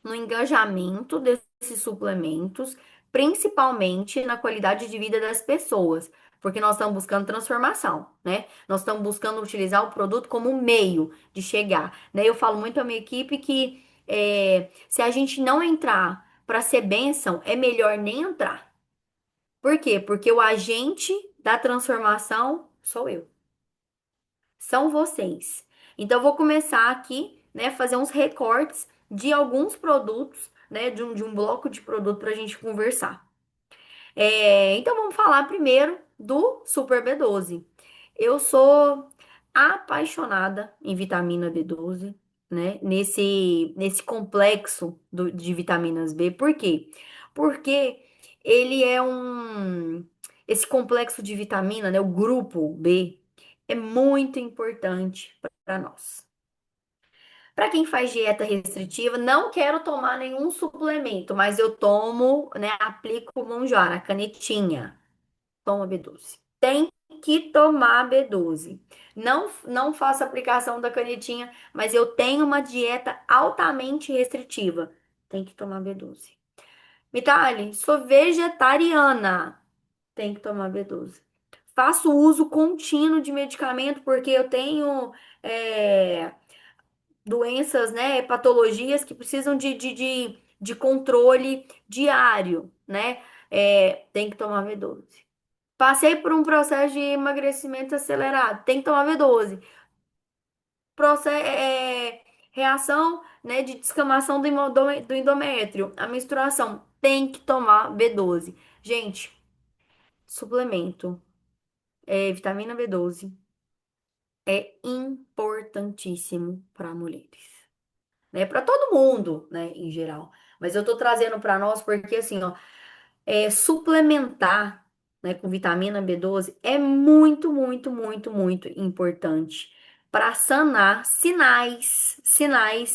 no engajamento desses suplementos, principalmente na qualidade de vida das pessoas, porque nós estamos buscando transformação, né? Nós estamos buscando utilizar o produto como um meio de chegar, né? Eu falo muito à minha equipe que se a gente não entrar para ser bênção, é melhor nem entrar. Por quê? Porque o agente da transformação sou eu. São vocês. Então, eu vou começar aqui, né, fazer uns recortes de alguns produtos, né, de um bloco de produto para a gente conversar. Então, vamos falar primeiro do Super B12. Eu sou apaixonada em vitamina B12, né? Nesse complexo de vitaminas B. Por quê? Porque ele é um. Esse complexo de vitamina, né? O grupo B, é muito importante para nós. Para quem faz dieta restritiva, não quero tomar nenhum suplemento, mas eu tomo, né? Aplico o Monjaro, a canetinha. Toma B12. Tem que tomar B12. Não faço aplicação da canetinha, mas eu tenho uma dieta altamente restritiva. Tem que tomar B12. Mitali, sou vegetariana. Tem que tomar B12. Faço uso contínuo de medicamento porque eu tenho doenças, né, patologias que precisam de controle diário, né? Tem que tomar B12. Passei por um processo de emagrecimento acelerado. Tem que tomar B12. Reação, né, de descamação do endométrio. A menstruação. Tem que tomar B12. Gente, suplemento. Vitamina B12 é importantíssimo para mulheres. Né? Para todo mundo, né, em geral. Mas eu tô trazendo para nós porque, assim, ó, suplementar, né, com vitamina B12 é muito, muito, muito, muito importante para sanar sinais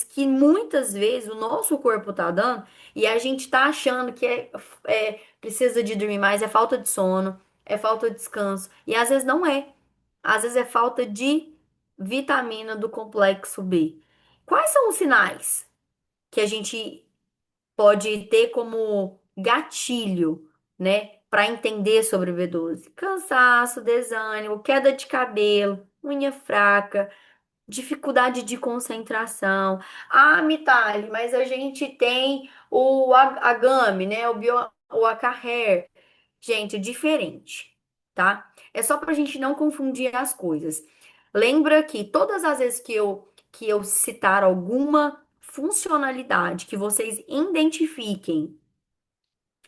que muitas vezes o nosso corpo tá dando e a gente tá achando que precisa de dormir mais, é falta de sono, é falta de descanso e às vezes não é. Às vezes é falta de vitamina do complexo B. Quais são os sinais que a gente pode ter como gatilho, né, para entender sobre o B12? Cansaço, desânimo, queda de cabelo, unha fraca, dificuldade de concentração. Ah, Mitali, mas a gente tem o Agame, né, o Acarrer. Gente, é diferente, tá? É só para a gente não confundir as coisas. Lembra que todas as vezes que eu citar alguma funcionalidade que vocês identifiquem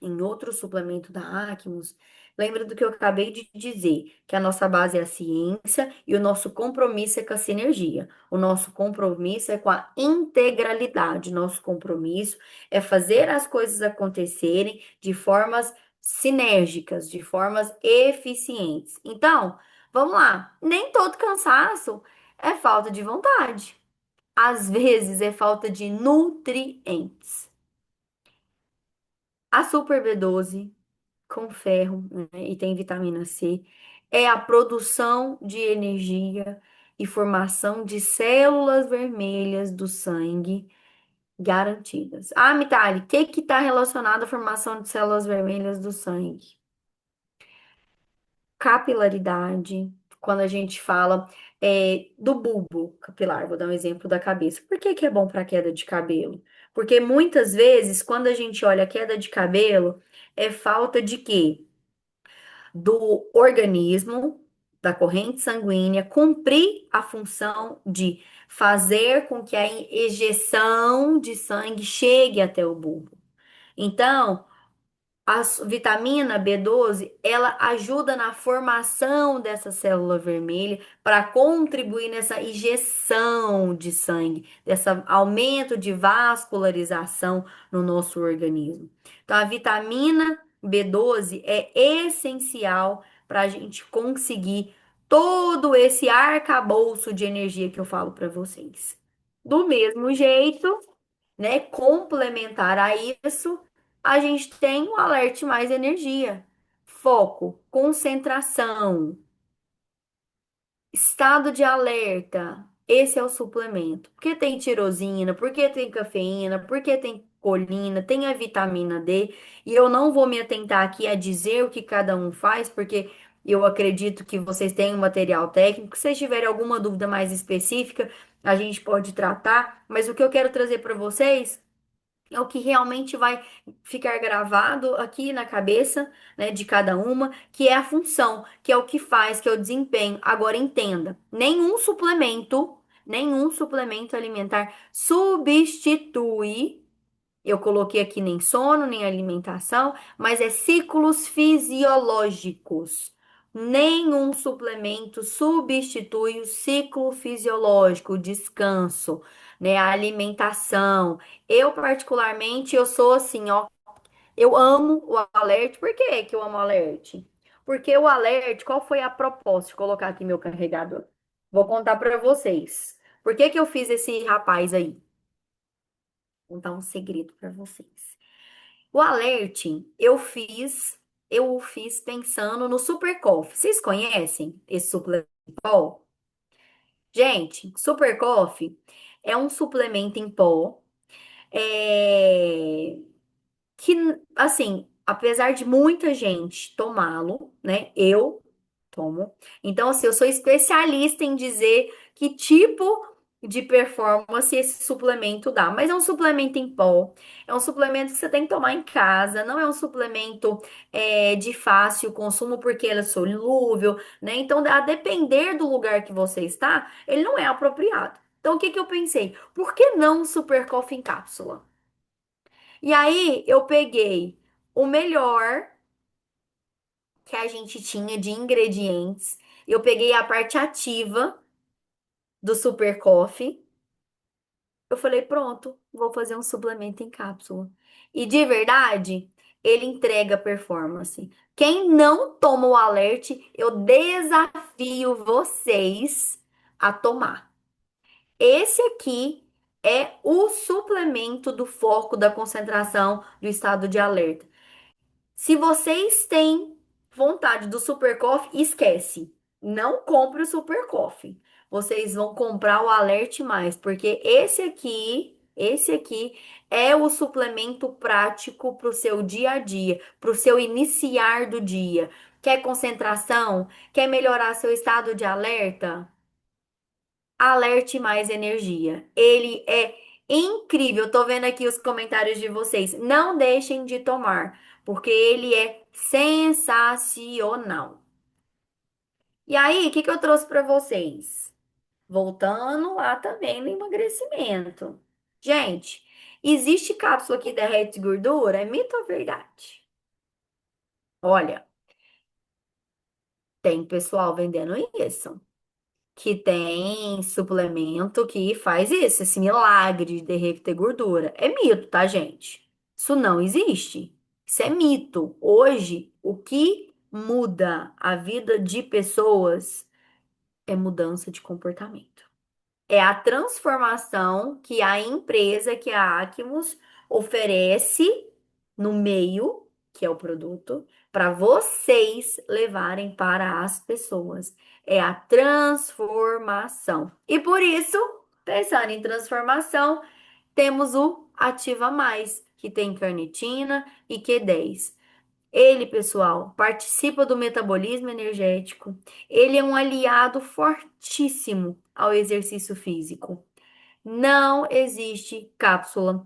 em outro suplemento da Acmus, lembra do que eu acabei de dizer, que a nossa base é a ciência e o nosso compromisso é com a sinergia. O nosso compromisso é com a integralidade. Nosso compromisso é fazer as coisas acontecerem de formas sinérgicas, de formas eficientes. Então, vamos lá. Nem todo cansaço é falta de vontade. Às vezes é falta de nutrientes. A Super B12 com ferro, né, e tem vitamina C, é a produção de energia e formação de células vermelhas do sangue garantidas. Ah, Mitali, o que está relacionado à formação de células vermelhas do sangue? Capilaridade, quando a gente fala do bulbo capilar, vou dar um exemplo da cabeça. Por que que é bom para queda de cabelo? Porque muitas vezes, quando a gente olha a queda de cabelo, é falta de quê? Do organismo, da corrente sanguínea, cumprir a função de fazer com que a ejeção de sangue chegue até o bulbo. Então, a vitamina B12, ela ajuda na formação dessa célula vermelha para contribuir nessa injeção de sangue, desse aumento de vascularização no nosso organismo. Então, a vitamina B12 é essencial para a gente conseguir todo esse arcabouço de energia que eu falo para vocês. Do mesmo jeito, né, complementar a isso, a gente tem o alerte mais energia, foco, concentração, estado de alerta. Esse é o suplemento. Por que tem tirosina? Por que tem cafeína? Por que tem colina? Tem a vitamina D. E eu não vou me atentar aqui a dizer o que cada um faz, porque eu acredito que vocês têm um material técnico. Se vocês tiverem alguma dúvida mais específica, a gente pode tratar. Mas o que eu quero trazer para vocês é o que realmente vai ficar gravado aqui na cabeça, né, de cada uma, que é a função, que é o que faz, que é o desempenho. Agora entenda, nenhum suplemento alimentar substitui, eu coloquei aqui nem sono, nem alimentação, mas é ciclos fisiológicos. Nenhum suplemento substitui o ciclo fisiológico, o descanso, né, a alimentação. Eu, particularmente, eu sou assim, ó, eu amo o Alert. Por que que eu amo o Alert? Porque o Alert, qual foi a proposta de colocar aqui meu carregador? Vou contar para vocês. Por que que eu fiz esse rapaz aí? Vou contar um segredo para vocês. O Alert, eu o fiz pensando no Super Coffee. Vocês conhecem esse suplemento? Gente, Super Coffee é um suplemento em pó, é, que, assim, apesar de muita gente tomá-lo, né? Eu tomo. Então, assim, eu sou especialista em dizer que tipo de performance esse suplemento dá. Mas é um suplemento em pó, é um suplemento que você tem que tomar em casa, não é um suplemento de fácil consumo porque ele é solúvel, né? Então, a depender do lugar que você está, ele não é apropriado. Então, o que que eu pensei? Por que não um Super Coffee em cápsula? E aí eu peguei o melhor que a gente tinha de ingredientes. Eu peguei a parte ativa do Super Coffee. Eu falei, pronto, vou fazer um suplemento em cápsula. E de verdade, ele entrega performance. Quem não toma o Alert, eu desafio vocês a tomar. Esse aqui é o suplemento do foco da concentração do estado de alerta. Se vocês têm vontade do Super Coffee, esquece. Não compre o Super Coffee. Vocês vão comprar o Alert Mais, porque esse aqui é o suplemento prático para o seu dia a dia, para o seu iniciar do dia. Quer concentração? Quer melhorar seu estado de alerta? Alerte Mais Energia. Ele é incrível. Tô vendo aqui os comentários de vocês. Não deixem de tomar, porque ele é sensacional. E aí, o que que eu trouxe para vocês? Voltando lá também no emagrecimento. Gente, existe cápsula que derrete gordura? É mito ou verdade? Olha, tem pessoal vendendo isso. Que tem suplemento que faz isso, esse milagre de derreter gordura. É mito, tá, gente? Isso não existe. Isso é mito. Hoje, o que muda a vida de pessoas é mudança de comportamento. É a transformação que a empresa, que a Acmus oferece no meio, que é o produto, para vocês levarem para as pessoas. É a transformação. E por isso, pensando em transformação, temos o Ativa Mais, que tem carnitina e Q10. Ele, pessoal, participa do metabolismo energético. Ele é um aliado fortíssimo ao exercício físico. Não existe cápsula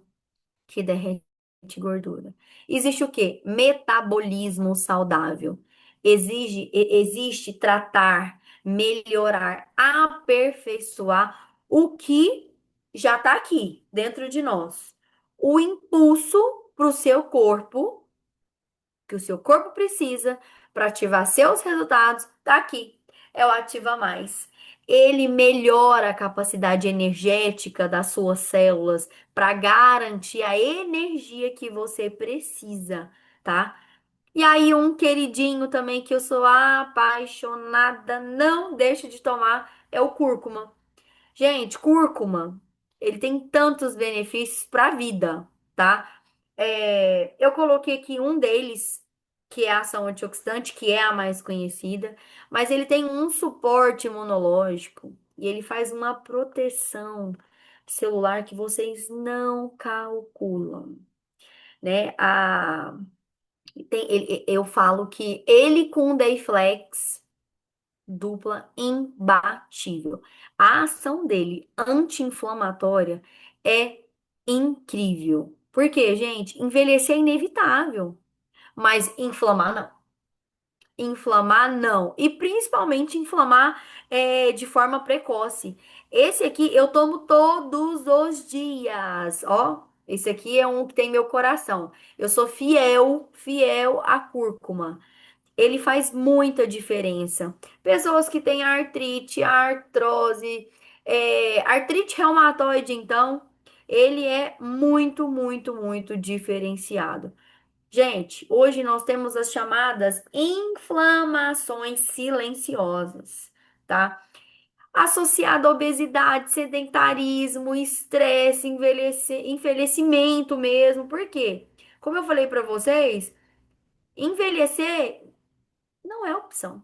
que derrete gordura. Existe o quê? Metabolismo saudável. Existe tratar, melhorar, aperfeiçoar o que já está aqui dentro de nós. O impulso para o seu corpo que o seu corpo precisa para ativar seus resultados, tá aqui. É o Ativa Mais. Ele melhora a capacidade energética das suas células para garantir a energia que você precisa, tá? E aí, um queridinho também que eu sou apaixonada, não deixo de tomar, é o cúrcuma. Gente, cúrcuma, ele tem tantos benefícios para a vida, tá? Eu coloquei aqui um deles, que é a ação antioxidante, que é a mais conhecida, mas ele tem um suporte imunológico e ele faz uma proteção celular que vocês não calculam, né? Eu falo que ele com o Dayflex dupla imbatível. A ação dele anti-inflamatória é incrível. Porque, gente, envelhecer é inevitável, mas inflamar não. Inflamar não. E principalmente inflamar de forma precoce. Esse aqui eu tomo todos os dias, ó. Esse aqui é um que tem meu coração. Eu sou fiel, fiel à cúrcuma. ele faz muita diferença. Pessoas que têm artrite, artrose, artrite reumatoide, então, ele é muito, muito, muito diferenciado. Gente, hoje nós temos as chamadas inflamações silenciosas, tá? Associado à obesidade, sedentarismo, estresse, envelhecimento mesmo. Por quê? Como eu falei para vocês, envelhecer não é opção.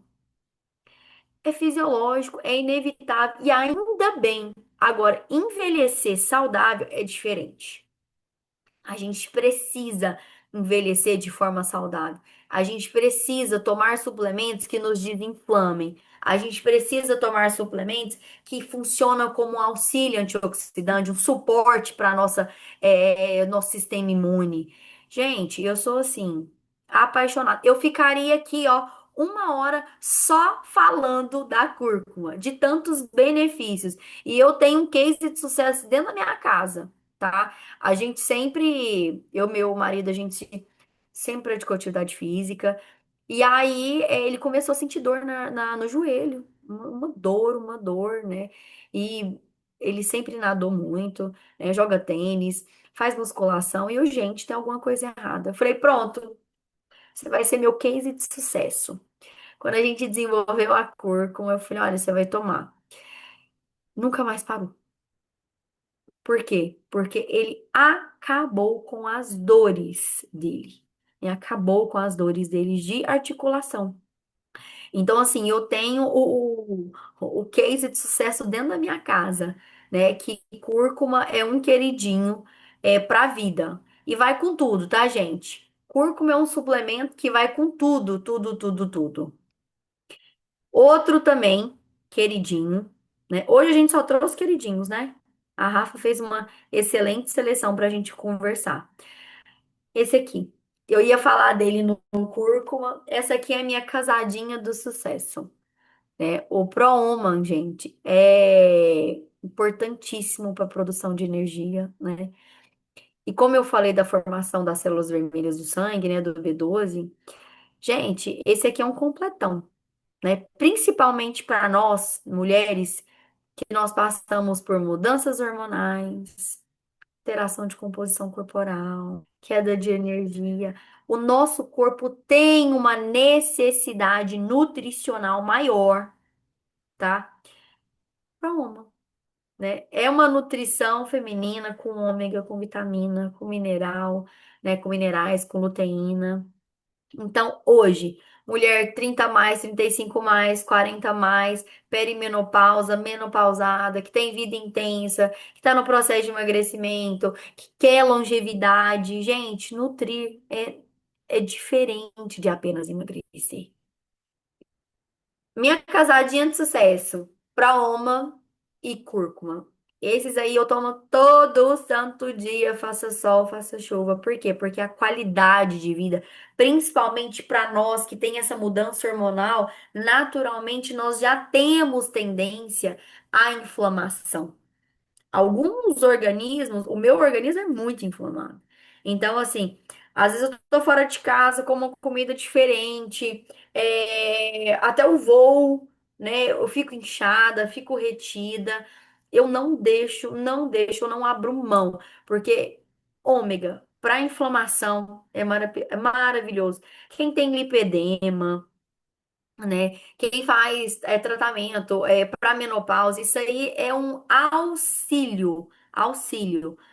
É fisiológico, é inevitável e ainda bem. Agora, envelhecer saudável é diferente. A gente precisa envelhecer de forma saudável. A gente precisa tomar suplementos que nos desinflamem. A gente precisa tomar suplementos que funcionam como um auxílio antioxidante, um suporte para nosso sistema imune. Gente, eu sou assim, apaixonada. Eu ficaria aqui, ó, 1 hora só falando da cúrcuma, de tantos benefícios. E eu tenho um case de sucesso dentro da minha casa, tá? A gente sempre, eu e meu marido, a gente sempre praticou atividade física. E aí ele começou a sentir dor no joelho, uma dor, né? E ele sempre nadou muito, né? Joga tênis, faz musculação. E eu, gente, tem alguma coisa errada. Eu falei, pronto, você vai ser meu case de sucesso. Quando a gente desenvolveu a cúrcuma, eu falei, olha, você vai tomar. Nunca mais parou. Por quê? Porque ele acabou com as dores dele. E acabou com as dores dele de articulação. Então, assim, eu tenho o case de sucesso dentro da minha casa, né? Que cúrcuma é um queridinho pra vida. E vai com tudo, tá, gente? Cúrcuma é um suplemento que vai com tudo, tudo, tudo, tudo. Outro também, queridinho, né? Hoje a gente só trouxe queridinhos, né? A Rafa fez uma excelente seleção para a gente conversar. Esse aqui. Eu ia falar dele no cúrcuma. Essa aqui é a minha casadinha do sucesso, né? O Prooman, gente, é importantíssimo para a produção de energia, né? E como eu falei da formação das células vermelhas do sangue, né, do B12, gente, esse aqui é um completão, né? Principalmente para nós, mulheres, que nós passamos por mudanças hormonais, alteração de composição corporal, queda de energia. O nosso corpo tem uma necessidade nutricional maior, tá? Para uma, né? É uma nutrição feminina com ômega, com vitamina, com mineral, né? Com minerais, com luteína. Então, hoje, mulher 30 mais, 35 mais, 40 mais, perimenopausa, menopausada, que tem vida intensa, que está no processo de emagrecimento, que quer longevidade. Gente, nutrir é diferente de apenas emagrecer. Minha casadinha de sucesso, Praoma e cúrcuma. Esses aí eu tomo todo santo dia, faça sol, faça chuva. Por quê? Porque a qualidade de vida, principalmente para nós que tem essa mudança hormonal, naturalmente nós já temos tendência à inflamação. Alguns organismos, o meu organismo é muito inflamado. Então, assim, às vezes eu tô fora de casa, como uma comida diferente, até o voo, né? Eu fico inchada, fico retida. Eu não deixo, eu não abro mão, porque ômega para inflamação é maravilhoso. Quem tem lipedema, né? Quem faz tratamento para menopausa, isso aí é um auxílio,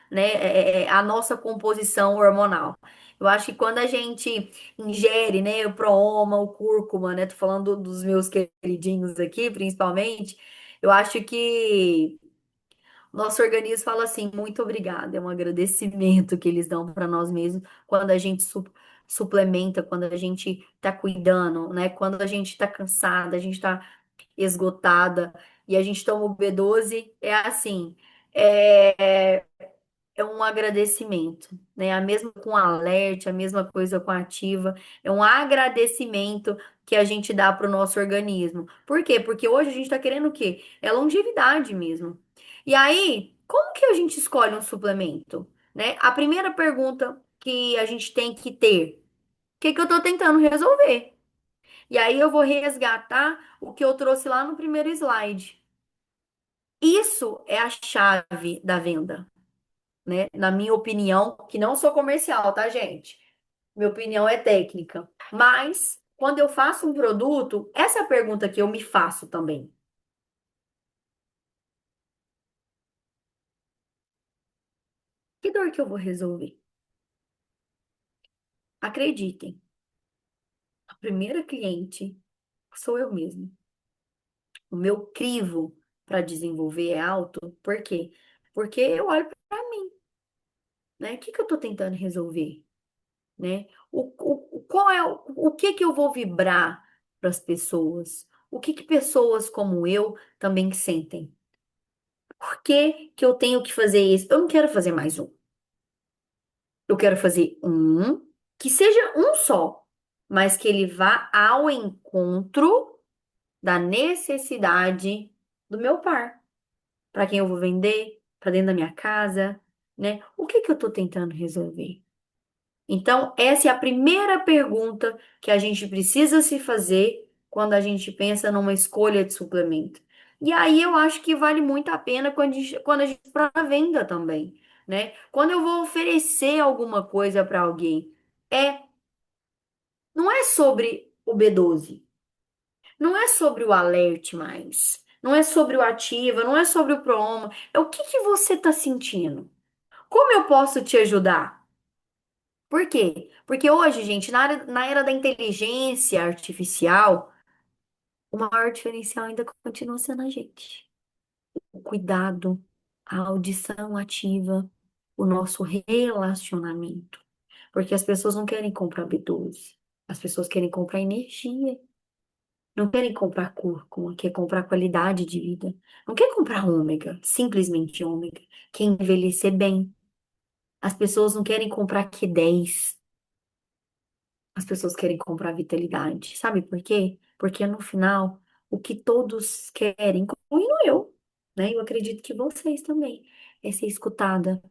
né? A nossa composição hormonal. Eu acho que quando a gente ingere, né, o Prooma, o cúrcuma, né? Tô falando dos meus queridinhos aqui, principalmente. Eu acho que nosso organismo fala assim, muito obrigada. É um agradecimento que eles dão para nós mesmos quando a gente suplementa, quando a gente tá cuidando, né? Quando a gente tá cansada, a gente tá esgotada e a gente toma o B12, é assim, é, é um agradecimento, né? A mesma com alerte, a mesma coisa com ativa, é um agradecimento que a gente dá para o nosso organismo. Por quê? Porque hoje a gente está querendo o quê? É longevidade mesmo. E aí, como que a gente escolhe um suplemento, né? A primeira pergunta que a gente tem que ter, o que que eu estou tentando resolver? E aí eu vou resgatar o que eu trouxe lá no primeiro slide. Isso é a chave da venda, né? Na minha opinião, que não sou comercial, tá, gente? Minha opinião é técnica. Mas, quando eu faço um produto, essa é a pergunta que eu me faço também. Que dor que eu vou resolver? Acreditem, a primeira cliente sou eu mesma. O meu crivo para desenvolver é alto. Por quê? Porque eu olho para mim, né? O que que eu tô tentando resolver, né? Qual é o que que eu vou vibrar para as pessoas? O que que pessoas como eu também sentem? Por que que eu tenho que fazer isso? Eu não quero fazer mais um. Eu quero fazer um que seja um só, mas que ele vá ao encontro da necessidade do meu par. Para quem eu vou vender, para dentro da minha casa, né? O que que eu estou tentando resolver? Então, essa é a primeira pergunta que a gente precisa se fazer quando a gente pensa numa escolha de suplemento. E aí eu acho que vale muito a pena quando a gente para a venda também, né? Quando eu vou oferecer alguma coisa para alguém, é, não é sobre o B12, não é sobre o Alert mais, não é sobre o Ativa, não é sobre o Proma, é o que que você está sentindo? Como eu posso te ajudar? Por quê? Porque hoje, gente, na era da inteligência artificial, o maior diferencial ainda continua sendo a gente. O cuidado, a audição ativa, o nosso relacionamento. Porque as pessoas não querem comprar B12, as pessoas querem comprar energia, não querem comprar cúrcuma, quer comprar qualidade de vida. Não quer comprar ômega, simplesmente ômega, quer envelhecer bem. As pessoas não querem comprar Q10. As pessoas querem comprar vitalidade. Sabe por quê? Porque no final, o que todos querem, incluindo eu, né? Eu acredito que vocês também, é ser escutada,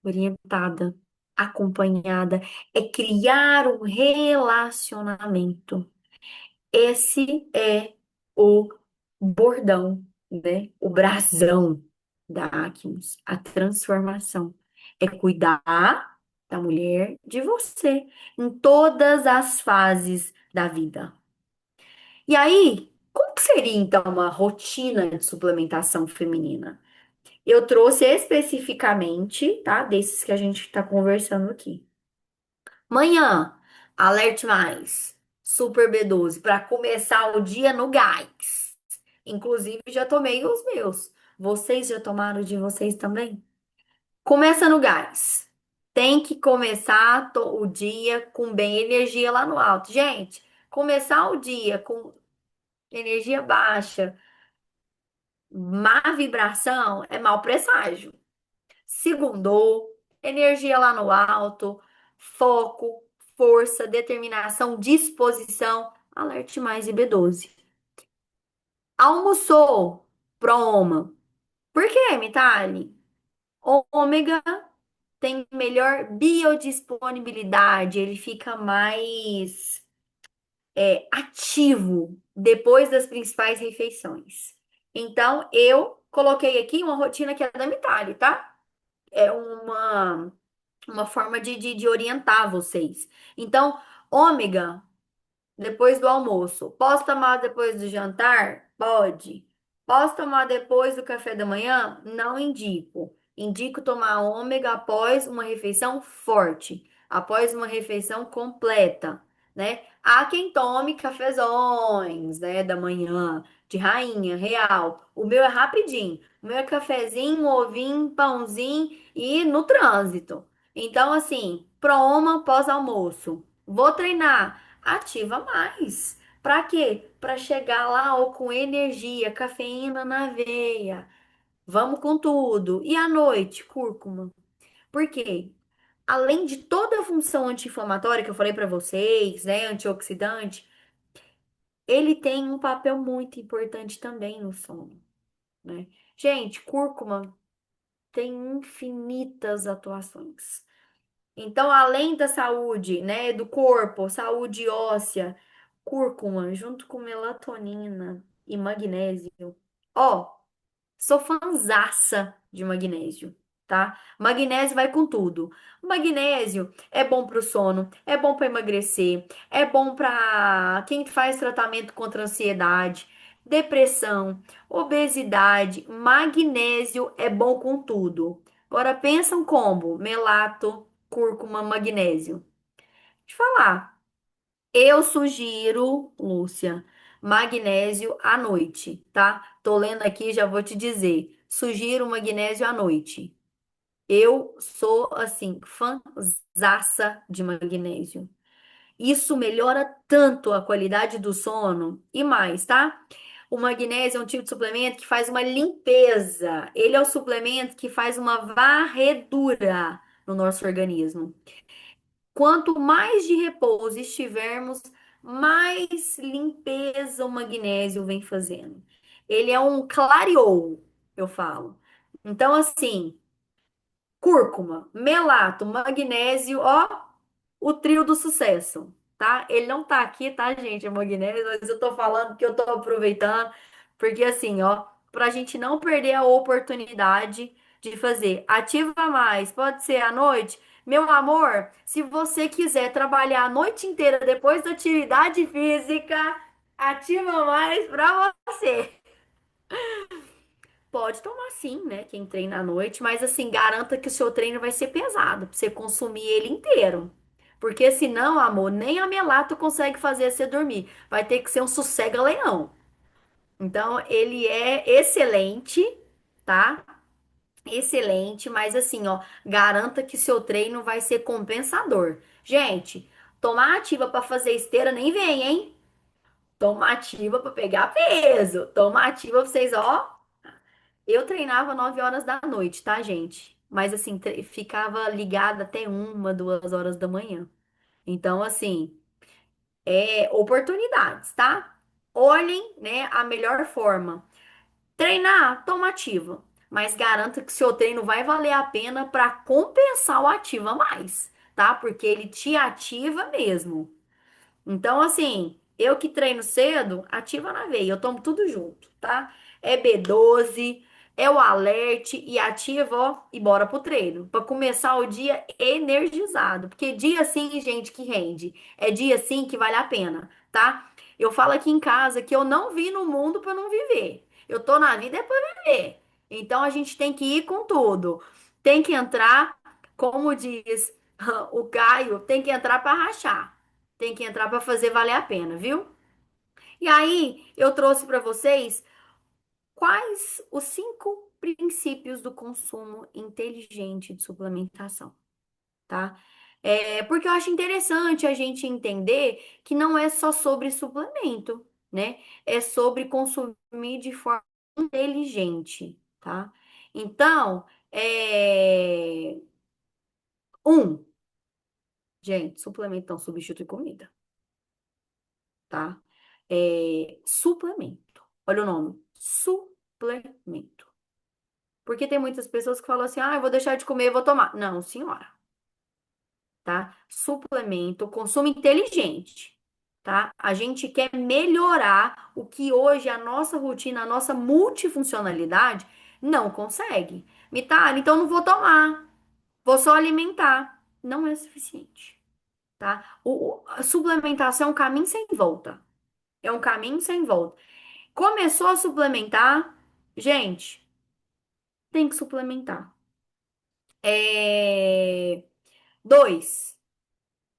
orientada, acompanhada, é criar um relacionamento. Esse é o bordão, né? O brasão da Acmus, a transformação. É cuidar da mulher, de você, em todas as fases da vida. E aí, como que seria então uma rotina de suplementação feminina? Eu trouxe especificamente, tá? Desses que a gente está conversando aqui. Manhã, alerte mais, Super B12, para começar o dia no gás. Inclusive, já tomei os meus. Vocês já tomaram o de vocês também? Começa no gás. Tem que começar o dia com bem energia lá no alto. Gente, começar o dia com energia baixa, má vibração, é mau presságio. Segundo, energia lá no alto, foco, força, determinação, disposição, alerte mais e B12. Almoçou, proma. Por quê, Mitali? Ômega tem melhor biodisponibilidade, ele fica mais ativo depois das principais refeições. Então, eu coloquei aqui uma rotina que é da Mitali, tá? É uma forma de orientar vocês. Então, ômega, depois do almoço. Posso tomar depois do jantar? Pode. Posso tomar depois do café da manhã? Não indico. Indico tomar ômega após uma refeição forte, após uma refeição completa, né? Há quem tome cafezões, né, da manhã, de rainha, real. O meu é rapidinho. O meu é cafezinho, ovinho, pãozinho e no trânsito. Então, assim, proma pós-almoço. Vou treinar. Ativa mais. Para quê? Para chegar lá ó, com energia, cafeína na veia. Vamos com tudo. E à noite, cúrcuma. Por quê? Além de toda a função anti-inflamatória que eu falei para vocês, né, antioxidante, ele tem um papel muito importante também no sono, né? Gente, cúrcuma tem infinitas atuações. Então, além da saúde, né, do corpo, saúde óssea, cúrcuma junto com melatonina e magnésio. Ó, sou fanzaça de magnésio, tá? Magnésio vai com tudo. Magnésio é bom para o sono, é bom para emagrecer, é bom para quem faz tratamento contra ansiedade, depressão, obesidade. Magnésio é bom com tudo. Agora pensa um combo: melato, cúrcuma, magnésio. Deixa eu falar. Eu sugiro, Lúcia, magnésio à noite, tá? Tô lendo aqui, já vou te dizer. Sugiro magnésio à noite. Eu sou, assim, fãzaça de magnésio. Isso melhora tanto a qualidade do sono e mais, tá? O magnésio é um tipo de suplemento que faz uma limpeza. Ele é o suplemento que faz uma varredura no nosso organismo. Quanto mais de repouso estivermos, mais limpeza o magnésio vem fazendo. Ele é um clareou, eu falo. Então, assim, cúrcuma, melato, magnésio, ó, o trio do sucesso, tá? Ele não tá aqui, tá, gente, o magnésio, mas eu tô falando que eu tô aproveitando, porque assim, ó, pra gente não perder a oportunidade de fazer. Ativa mais, pode ser à noite. Meu amor, se você quiser trabalhar a noite inteira depois da atividade física, ativa mais pra você. Pode tomar sim, né? Quem treina à noite, mas assim, garanta que o seu treino vai ser pesado, pra você consumir ele inteiro. Porque senão, amor, nem a Melato consegue fazer você dormir. Vai ter que ser um sossega-leão. Então, ele é excelente, tá? Excelente, mas assim, ó, garanta que seu treino vai ser compensador. Gente, tomar ativa pra fazer esteira nem vem, hein? Tomar ativa pra pegar peso. Tomar ativa pra vocês, ó. Eu treinava 9 horas da noite, tá, gente? Mas assim, ficava ligada até 1, 2 horas da manhã. Então, assim, é oportunidades, tá? Olhem, né, a melhor forma. Treinar, toma ativa. Mas garanto que seu treino vai valer a pena para compensar o ativa mais, tá? Porque ele te ativa mesmo. Então, assim, eu que treino cedo, ativa na veia, eu tomo tudo junto, tá? É B12, é o alerte e ativa, ó, e bora pro treino. Pra começar o dia energizado. Porque dia sim, gente, que rende. É dia sim que vale a pena, tá? Eu falo aqui em casa que eu não vi no mundo pra não viver. Eu tô na vida é pra viver. Então a gente tem que ir com tudo. Tem que entrar, como diz o Caio, tem que entrar pra rachar. Tem que entrar para fazer valer a pena, viu? E aí, eu trouxe para vocês quais os 5 princípios do consumo inteligente de suplementação, tá? Porque eu acho interessante a gente entender que não é só sobre suplemento, né? É sobre consumir de forma inteligente, tá? Então, um, gente, suplemento não substitui comida, tá? Suplemento. Olha o nome. Suplemento. Porque tem muitas pessoas que falam assim: ah, eu vou deixar de comer, eu vou tomar. Não, senhora, tá? Suplemento, consumo inteligente, tá? A gente quer melhorar o que hoje a nossa rotina, a nossa multifuncionalidade não consegue. Mitara, então não vou tomar, vou só alimentar. Não é suficiente, tá? A suplementação é um caminho sem volta. É um caminho sem volta. Começou a suplementar, gente, tem que suplementar. É... Dois,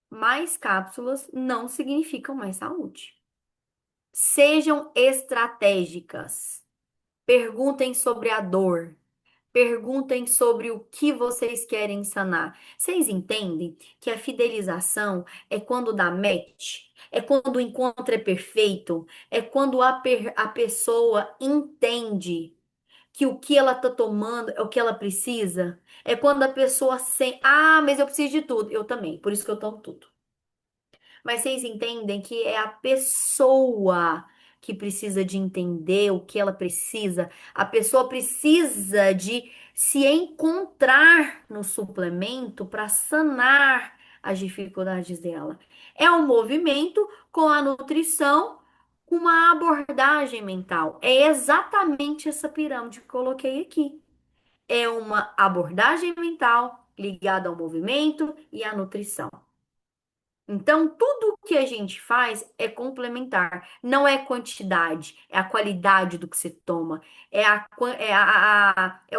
mais cápsulas não significam mais saúde. Sejam estratégicas. Perguntem sobre a dor. Perguntem sobre o que vocês querem sanar. Vocês entendem que a fidelização é quando dá match? É quando o encontro é perfeito? É quando a pessoa entende que o que ela tá tomando é o que ela precisa? É quando a pessoa sente, ah, mas eu preciso de tudo. Eu também, por isso que eu tomo tudo. Mas vocês entendem que é a pessoa que precisa de entender o que ela precisa. A pessoa precisa de se encontrar no suplemento para sanar as dificuldades dela. É um movimento com a nutrição, com uma abordagem mental. É exatamente essa pirâmide que eu coloquei aqui. É uma abordagem mental ligada ao movimento e à nutrição. Então, tudo que a gente faz é complementar, não é quantidade, é a qualidade do que você toma, é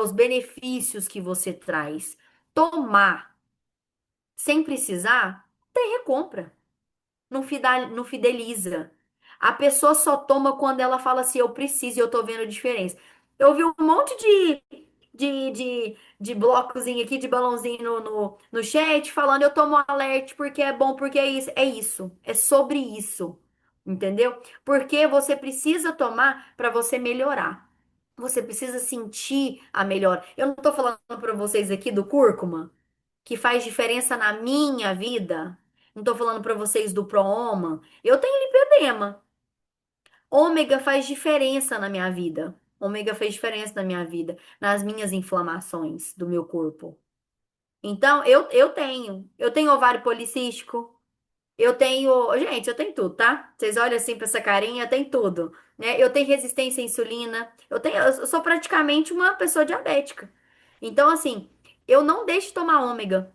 os benefícios que você traz. Tomar sem precisar, tem recompra, não fideliza. A pessoa só toma quando ela fala assim, eu preciso e eu tô vendo a diferença. Eu vi um monte de blocozinho aqui, de balãozinho no chat, falando eu tomo alerte porque é bom, porque é isso. É isso. É sobre isso. Entendeu? Porque você precisa tomar para você melhorar. Você precisa sentir a melhora. Eu não tô falando para vocês aqui do cúrcuma, que faz diferença na minha vida. Não tô falando para vocês do Prooma. Eu tenho lipedema. Ômega faz diferença na minha vida. Ômega fez diferença na minha vida, nas minhas inflamações do meu corpo. Então, eu tenho ovário policístico, eu tenho, gente, eu tenho tudo, tá? Vocês olham assim pra essa carinha, tem tudo, né? Eu tenho resistência à insulina, eu sou praticamente uma pessoa diabética. Então, assim, eu não deixo de tomar ômega.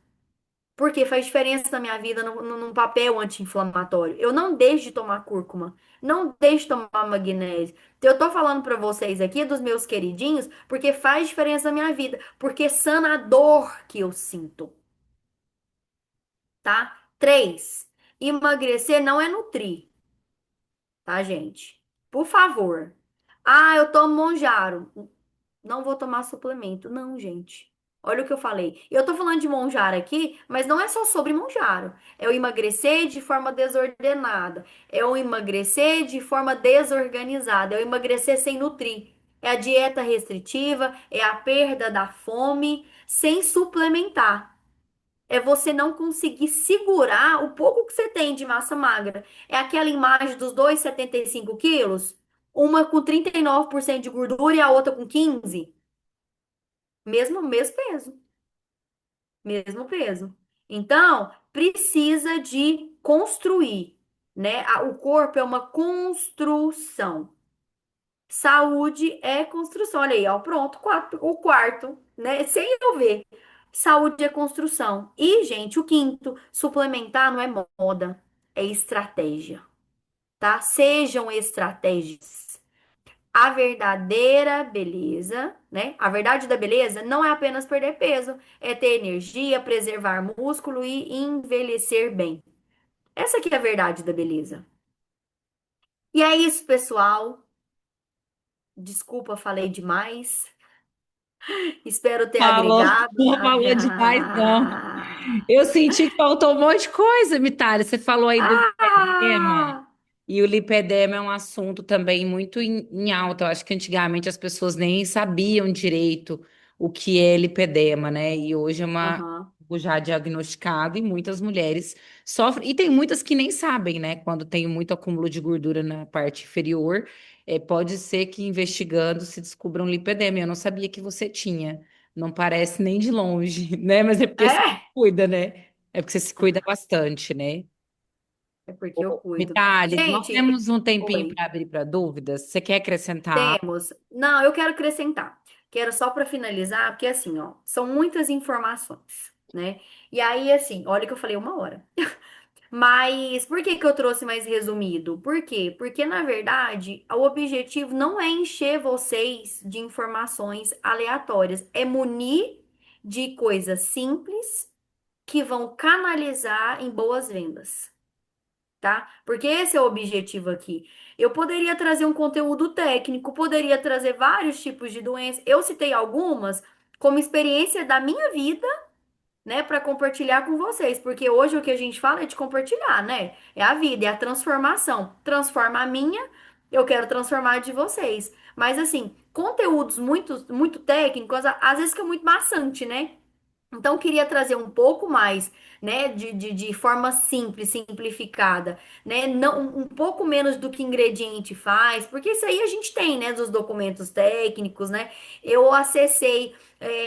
Porque faz diferença na minha vida num papel anti-inflamatório. Eu não deixo de tomar cúrcuma. Não deixo de tomar magnésio. Então, eu tô falando pra vocês aqui dos meus queridinhos, porque faz diferença na minha vida. Porque sana a dor que eu sinto, tá? Três, emagrecer não é nutrir, tá, gente? Por favor. Ah, eu tomo Monjaro. Não vou tomar suplemento. Não, gente. Olha o que eu falei. Eu tô falando de Monjaro aqui, mas não é só sobre Monjaro. É o emagrecer de forma desordenada. É o emagrecer de forma desorganizada. É o emagrecer sem nutrir. É a dieta restritiva, é a perda da fome sem suplementar. É você não conseguir segurar o pouco que você tem de massa magra. É aquela imagem dos dois 75 quilos, uma com 39% de gordura e a outra com 15%. Mesmo peso, mesmo peso. Então, precisa de construir, né? O corpo é uma construção. Saúde é construção. Olha aí, ó, pronto, o quarto, né? Sem eu ver. Saúde é construção. E, gente, o quinto, suplementar não é moda, é estratégia, tá? Sejam estratégias. A verdadeira beleza, né? A verdade da beleza não é apenas perder peso, é ter energia, preservar músculo e envelhecer bem. Essa aqui é a verdade da beleza. E é isso, pessoal. Desculpa, falei demais. Espero ter Falou, agregado. não falou demais, não. Eu senti que faltou um monte de coisa, Mitália. Você falou aí do lipedema. Ah! E o lipedema é um assunto também muito em alta. Eu acho que antigamente as pessoas nem sabiam direito o que é lipedema, né? E hoje é uma Aham. já diagnosticado e muitas mulheres sofrem. E tem muitas que nem sabem, né? Quando tem muito acúmulo de gordura na parte inferior, pode ser que investigando se descubra um lipedema. Eu não sabia que você tinha. Não parece nem de longe, né? Mas é porque você se É, cuida, né? É porque você se cuida bastante, né? é porque eu Ô, cuido. Mitali, nós Gente, temos um tempinho oi. para abrir para dúvidas. Você quer acrescentar algo? Temos. Não, eu quero acrescentar. Quero só para finalizar, porque assim, ó, são muitas informações, né? E aí, assim, olha que eu falei 1 hora. Mas por que que eu trouxe mais resumido? Por quê? Porque, na verdade, o objetivo não é encher vocês de informações aleatórias, é munir de coisas simples que vão canalizar em boas vendas, tá? Porque esse é o objetivo aqui. Eu poderia trazer um conteúdo técnico, poderia trazer vários tipos de doenças. Eu citei algumas como experiência da minha vida, né, para compartilhar com vocês, porque hoje o que a gente fala é de compartilhar, né? É a vida, é a transformação. Transforma a minha, eu quero transformar a de vocês. Mas assim, conteúdos muito muito técnicos, às vezes fica muito maçante, né? Então, eu queria trazer um pouco mais, né, de forma simples, simplificada, né, não, um pouco menos do que ingrediente faz, porque isso aí a gente tem, né, dos documentos técnicos, né. Eu acessei,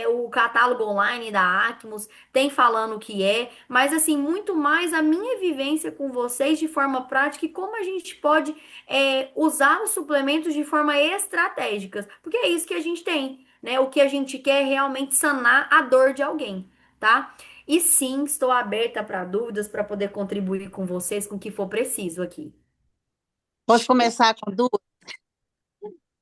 o catálogo online da Acmos, tem falando o que é, mas, assim, muito mais a minha vivência com vocês de forma prática e como a gente pode, usar os suplementos de forma estratégica, porque é isso que a gente tem, né? O que a gente quer é realmente sanar a dor de alguém, tá? E sim, estou aberta para dúvidas para poder contribuir com vocês com o que for preciso aqui. Posso começar com duas?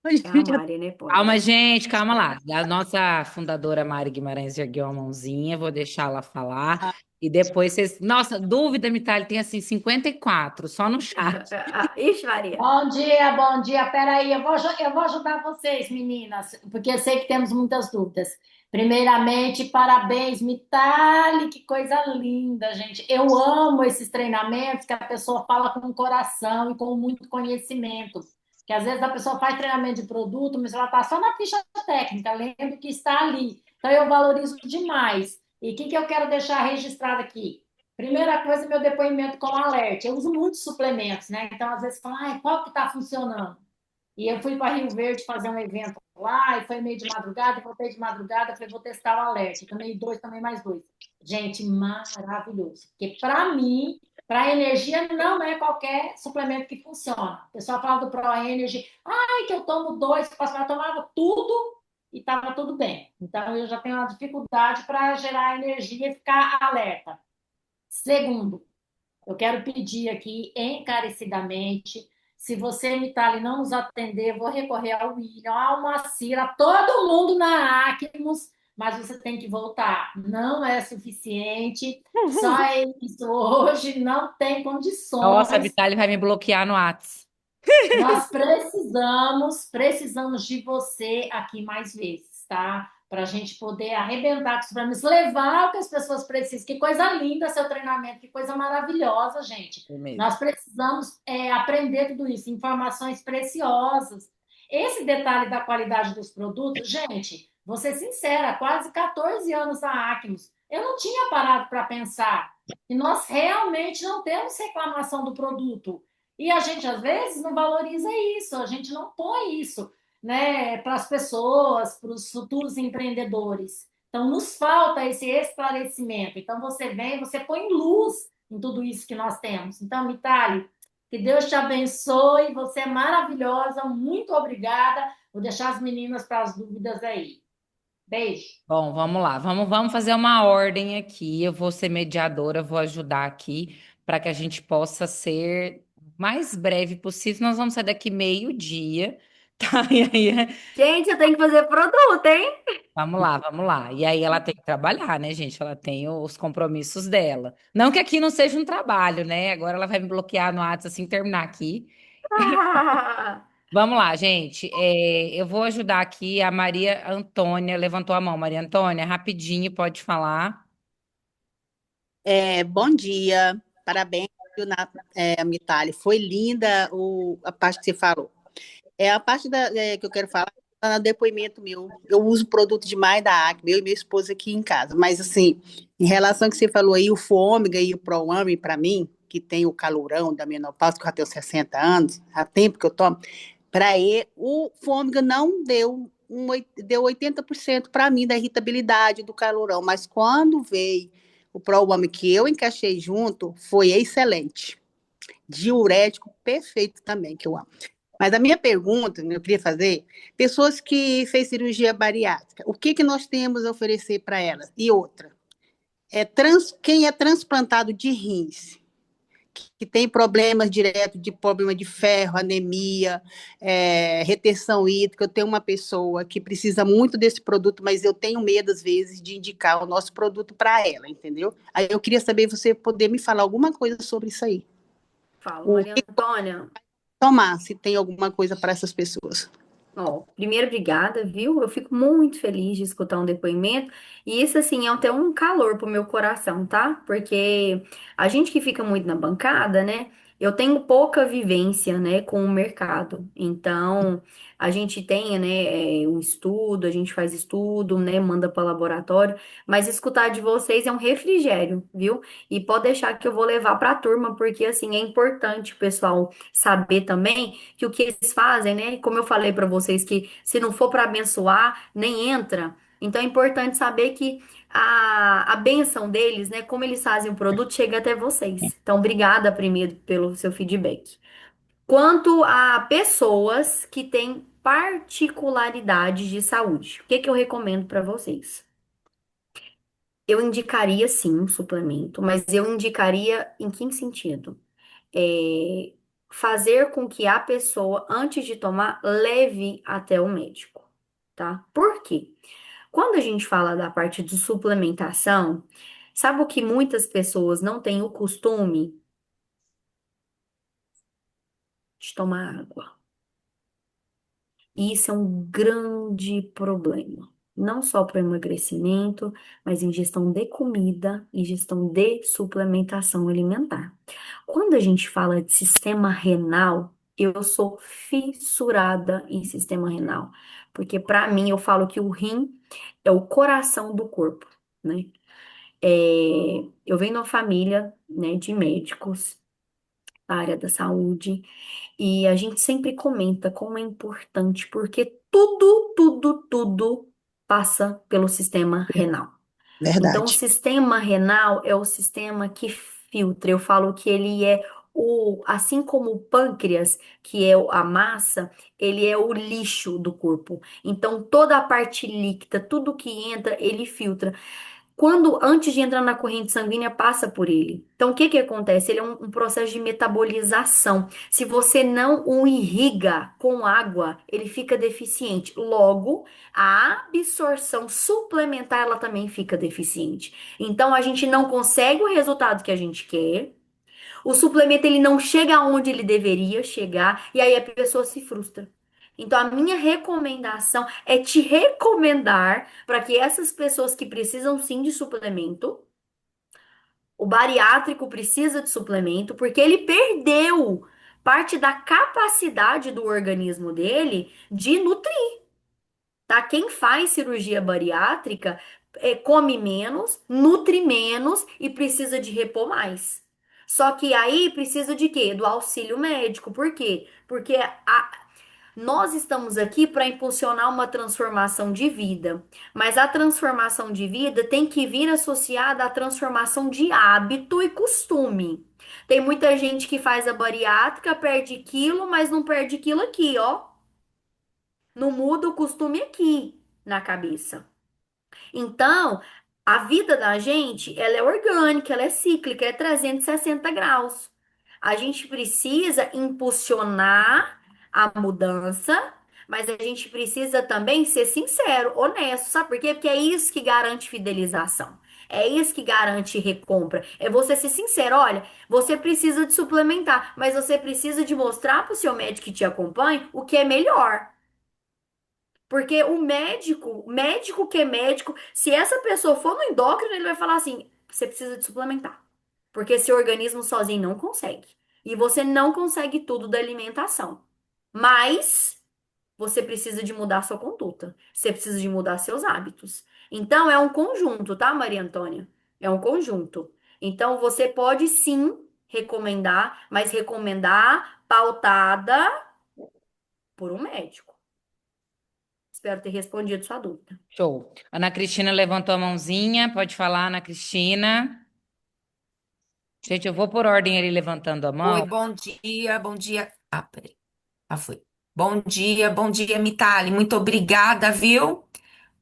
É a Mari, né? Calma, Pode. gente, calma lá. A nossa fundadora Mari Guimarães ergueu a mãozinha, vou deixar ela falar. E depois vocês. Nossa, dúvida, Mitali, tem assim 54 só no chat. Ixi, Maria. Bom dia, bom dia. Peraí, eu vou ajudar vocês, meninas, porque eu sei que temos muitas dúvidas. Primeiramente, parabéns, Mitali, que coisa linda, gente. Eu amo esses treinamentos que a pessoa fala com o coração e com muito conhecimento. Que às vezes a pessoa faz treinamento de produto, mas ela está só na ficha técnica, lendo o que está ali. Então eu valorizo demais. E o que que eu quero deixar registrado aqui? Primeira coisa, meu depoimento com alerta. Eu uso muitos suplementos, né? Então, às vezes, falo, ah, qual que está funcionando? E eu fui para Rio Verde fazer um evento lá, e foi meio de madrugada, e voltei de madrugada, falei, vou testar o alerta. Tomei dois, tomei mais dois. Gente, maravilhoso. Porque, para mim, para energia, não é qualquer suplemento que funciona. O pessoal fala do Pro Energy, ai, que eu tomo dois, eu tomava tudo e estava tudo bem. Então, eu já tenho uma dificuldade para gerar energia e ficar alerta. Segundo, eu quero pedir aqui encarecidamente, se você, Mitali, não nos atender, eu vou recorrer ao William, ao Moacir, a todo mundo na Acmos, mas você tem que voltar. Não é suficiente, só isso hoje não tem Nossa, a condições. Vitali vai me bloquear no Whats. Nós precisamos de você aqui mais vezes, tá? Para a gente poder arrebentar com os prêmios, levar o que as pessoas precisam. Que coisa linda seu treinamento, que coisa maravilhosa, gente. É mesmo. Nós precisamos aprender tudo isso, informações preciosas. Esse detalhe da qualidade dos produtos, gente, vou ser sincera, há quase 14 anos na Acmos, eu não tinha parado para pensar. E nós realmente não temos reclamação do produto. E a gente, às vezes, não valoriza isso, a gente não põe isso, né, para as pessoas, para os futuros empreendedores. Então, nos falta esse esclarecimento. Então, você vem, você põe luz em tudo isso que nós temos. Então, Mitali, que Deus te abençoe, você é maravilhosa, muito obrigada. Vou deixar as meninas para as dúvidas aí. Beijo. Bom, vamos lá. Vamos fazer uma ordem aqui. Eu vou ser mediadora, vou ajudar aqui para que a gente possa ser mais breve possível. Nós vamos sair daqui meio-dia, tá? E aí, Gente, eu tenho que fazer produto, hein? vamos lá, vamos lá. E aí ela tem que trabalhar, né, gente? Ela tem os compromissos dela. Não que aqui não seja um trabalho, né? Agora ela vai me bloquear no WhatsApp assim que terminar aqui. Vamos lá, gente. Eu vou ajudar aqui. A Maria Antônia levantou a mão. Maria Antônia, rapidinho, pode falar. Bom dia, parabéns, viu, Mitali. Foi linda a parte que você falou. A parte que eu quero falar é no depoimento meu. Eu uso produto demais da Acme, eu e minha esposa aqui em casa. Mas, assim, em relação ao que você falou aí, o Fômega e o ProAme, para mim, que tem o calorão da menopausa, que eu já tenho 60 anos, há tempo que eu tomo, para ele, o Fômega não deu 80% para mim da irritabilidade do calorão, mas quando veio o ProAme que eu encaixei junto, foi excelente. Diurético perfeito também, que eu amo. Mas a minha pergunta, eu queria fazer, pessoas que fez cirurgia bariátrica, o que nós temos a oferecer para elas? E outra, quem é transplantado de rins, que tem problemas direto de problema de ferro, anemia, retenção hídrica. Eu tenho uma pessoa que precisa muito desse produto, mas eu tenho medo, às vezes, de indicar o nosso produto para ela, entendeu? Aí eu queria saber você poder me falar alguma coisa sobre isso aí. Fala, O Maria que Antônia. tomar, se tem alguma coisa para essas pessoas. Ó, primeiro, obrigada, viu? Eu fico muito feliz de escutar um depoimento. E isso, assim, é até um calor pro meu coração, tá? Porque a gente que fica muito na bancada, né? Eu tenho pouca vivência, né, com o mercado. Então, a gente tem, né, um estudo, a gente faz estudo, né, manda para laboratório, mas escutar de vocês é um refrigério, viu? E pode deixar que eu vou levar para a turma, porque assim é importante o pessoal saber também que o que eles fazem, né, como eu falei para vocês que se não for para abençoar, nem entra. Então é importante saber que a benção deles, né? Como eles fazem o produto, chega até vocês. Então, obrigada primeiro pelo seu feedback. Quanto a pessoas que têm particularidades de saúde, o que que eu recomendo para vocês? Eu indicaria sim um suplemento, mas eu indicaria em que sentido? É, fazer com que a pessoa, antes de tomar, leve até o médico, tá? Por quê? Quando a gente fala da parte de suplementação, sabe o que muitas pessoas não têm o costume de tomar água? E isso é um grande problema. Não só para o emagrecimento, mas ingestão de comida, ingestão de suplementação alimentar. Quando a gente fala de sistema renal, eu sou fissurada em sistema renal, porque para mim eu falo que o rim é o coração do corpo, né? Eu venho de uma família, né, de médicos da área da saúde e a gente sempre comenta como é importante, porque tudo passa pelo sistema renal. Então, o Verdade. sistema renal é o sistema que filtra. Eu falo que ele é assim como o pâncreas, que é a massa, ele é o lixo do corpo. Então, toda a parte líquida, tudo que entra, ele filtra quando antes de entrar na corrente sanguínea passa por ele. Então, o que que acontece? Ele é um processo de metabolização. Se você não o irriga com água, ele fica deficiente. Logo, a absorção suplementar ela também fica deficiente. Então, a gente não consegue o resultado que a gente quer. O suplemento ele não chega aonde ele deveria chegar e aí a pessoa se frustra. Então, a minha recomendação é te recomendar para que essas pessoas que precisam sim de suplemento, o bariátrico precisa de suplemento, porque ele perdeu parte da capacidade do organismo dele de nutrir, tá? Quem faz cirurgia bariátrica come menos, nutre menos e precisa de repor mais. Só que aí precisa de quê? Do auxílio médico. Por quê? Porque nós estamos aqui para impulsionar uma transformação de vida, mas a transformação de vida tem que vir associada à transformação de hábito e costume. Tem muita gente que faz a bariátrica, perde quilo, mas não perde quilo aqui, ó. Não muda o costume aqui na cabeça. Então, a vida da gente, ela é orgânica, ela é cíclica, é 360 graus. A gente precisa impulsionar a mudança, mas a gente precisa também ser sincero, honesto, sabe por quê? Porque é isso que garante fidelização. É isso que garante recompra. É você ser sincero, olha, você precisa de suplementar, mas você precisa de mostrar para o seu médico que te acompanha o que é melhor. Porque o médico que é médico, se essa pessoa for no endócrino, ele vai falar assim: você precisa de suplementar. Porque seu organismo sozinho não consegue. E você não consegue tudo da alimentação. Mas você precisa de mudar sua conduta. Você precisa de mudar seus hábitos. Então é um conjunto, tá, Maria Antônia? É um conjunto. Então você pode sim recomendar, mas recomendar pautada por um médico. Espero ter respondido sua dúvida. Show. Ana Cristina levantou a mãozinha. Pode falar, Ana Cristina. Gente, eu vou por ordem ele levantando a Oi, mão. bom dia, bom dia. Ah, peraí. Ah, foi. Bom dia, Mitali. Muito obrigada, viu,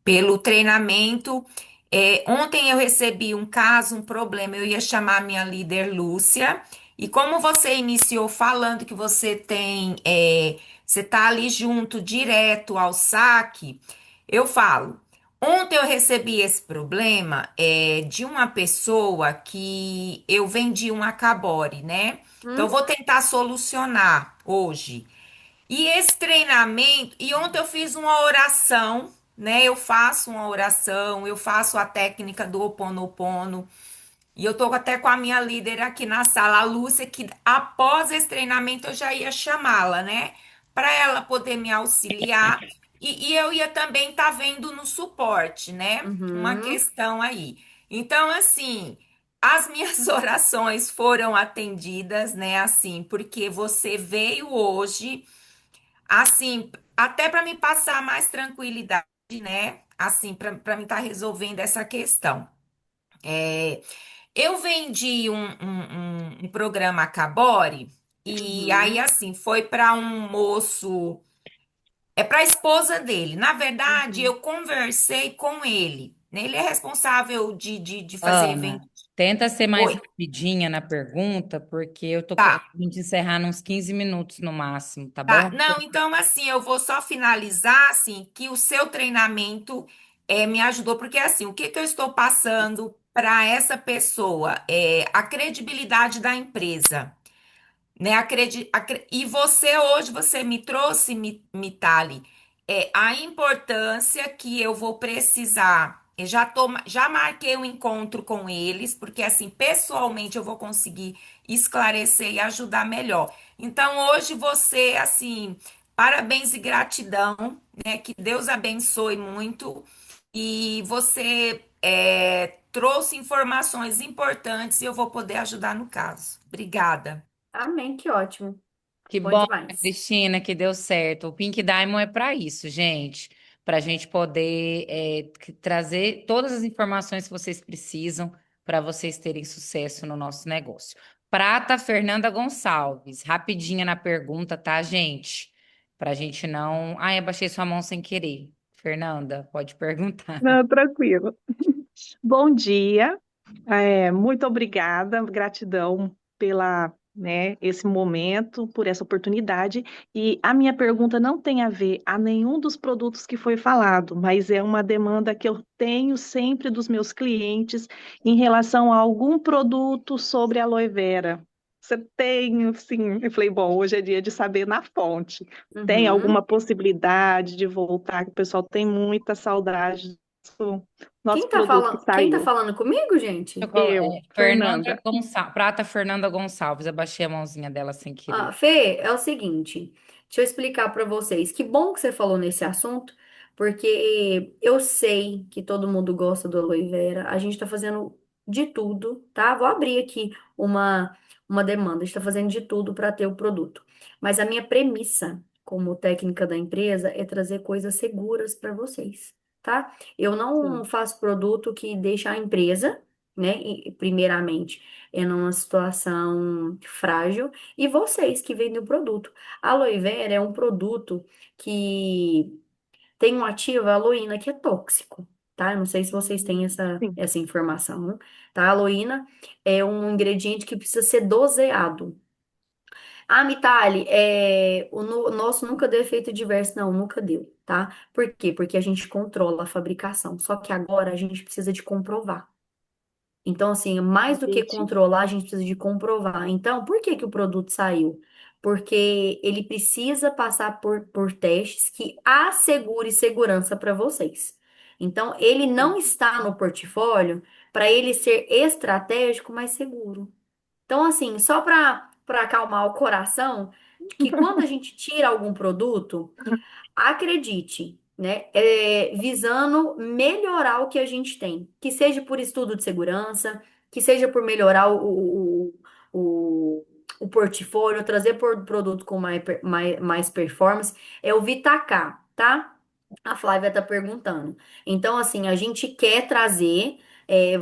pelo treinamento. Ontem eu recebi um caso, um problema. Eu ia chamar minha líder Lúcia. E como você iniciou falando que você tá ali junto, direto ao saque, eu falo. Ontem eu recebi esse problema de uma pessoa que eu vendi um acabore, né? Então eu Hum? vou tentar solucionar hoje. E esse treinamento, e ontem eu fiz uma oração, né? Eu faço uma oração, eu faço a técnica do Ho'oponopono. E eu tô até com a minha líder aqui na sala, a Lúcia, que após esse treinamento eu já ia chamá-la, né? Para ela poder me auxiliar. E eu ia também estar vendo no suporte, né? Uma Uhum. questão aí. Então, assim, as minhas orações foram atendidas, né? Assim, porque você veio hoje, assim, até para me passar mais tranquilidade, né? Assim, para mim estar resolvendo essa questão. É, eu vendi um programa Cabore e aí Uhum. assim foi para um moço, é para a esposa dele. Na verdade, Uhum. eu conversei com ele, né? Ele é responsável de fazer evento. Ana, tenta ser mais Oi, rapidinha na pergunta, porque eu tô querendo tá. a gente encerrar nos 15 minutos no máximo, tá Tá, bom? não, então assim, eu vou só finalizar assim que o seu treinamento me ajudou, porque assim, o que que eu estou passando para essa pessoa é a credibilidade da empresa. Né? E você hoje você me trouxe, Mitali, a importância que eu vou precisar. Já marquei um encontro com eles, porque assim, pessoalmente eu vou conseguir esclarecer e ajudar melhor. Então, hoje você, assim, parabéns e gratidão, né? Que Deus abençoe muito. E você trouxe informações importantes e eu vou poder ajudar no caso. Obrigada. Amém, que ótimo. Que Bom bom, demais. Cristina, que deu certo. O Pink Diamond é para isso, gente, para a gente poder trazer todas as informações que vocês precisam para vocês terem sucesso no nosso negócio. Prata Fernanda Gonçalves, rapidinha na pergunta, tá, gente? Para a gente não. Ai, abaixei sua mão sem querer. Fernanda, pode perguntar. Não, tranquilo. Bom dia, muito obrigada, gratidão pela, né, esse momento, por essa oportunidade. E a minha pergunta não tem a ver a nenhum dos produtos que foi falado, mas é uma demanda que eu tenho sempre dos meus clientes em relação a algum produto sobre aloe vera. Você tem, sim. Eu falei, bom, hoje é dia de saber na fonte. Tem alguma Uhum. possibilidade de voltar? Que o pessoal tem muita saudade do nosso produto que Quem tá saiu. falando comigo, gente? Fernanda Fernanda. Gonçalves, Prata Fernanda Gonçalves, abaixei a mãozinha dela sem Ah, querer. Fê, é o seguinte, deixa eu explicar para vocês. Que bom que você falou nesse assunto, porque eu sei que todo mundo gosta do aloe vera. A gente tá fazendo de tudo, tá? Vou abrir aqui uma demanda. A gente tá fazendo de tudo para ter o produto. Mas a minha premissa, como técnica da empresa, é trazer coisas seguras para vocês, tá? Eu não Sim. faço produto que deixa a empresa, né, primeiramente, numa situação frágil e vocês que vendem o produto. A aloe vera é um produto que tem um ativo, a aloína, que é tóxico, tá? Eu não sei se vocês têm Sim. essa informação, tá? A aloína é um ingrediente que precisa ser doseado. Ah, Mitali, o nosso nunca deu efeito diverso, não, nunca deu, tá? Por quê? Porque a gente controla a fabricação, só que agora a gente precisa de comprovar. Então, assim, mais do que Entendi. controlar, a gente precisa de comprovar. Então, por que que o produto saiu? Porque ele precisa passar por testes que assegure segurança para vocês. Então, ele Sim. não está no portfólio para ele ser estratégico, mas seguro. Então, assim, só para acalmar o coração, que quando a gente tira algum produto, acredite, né? Visando melhorar o que a gente tem, que seja por estudo de segurança, que seja por melhorar o, o portfólio, trazer por produto com mais performance, é o Vitacar, tá? A Flávia tá perguntando. Então, assim, a gente quer trazer,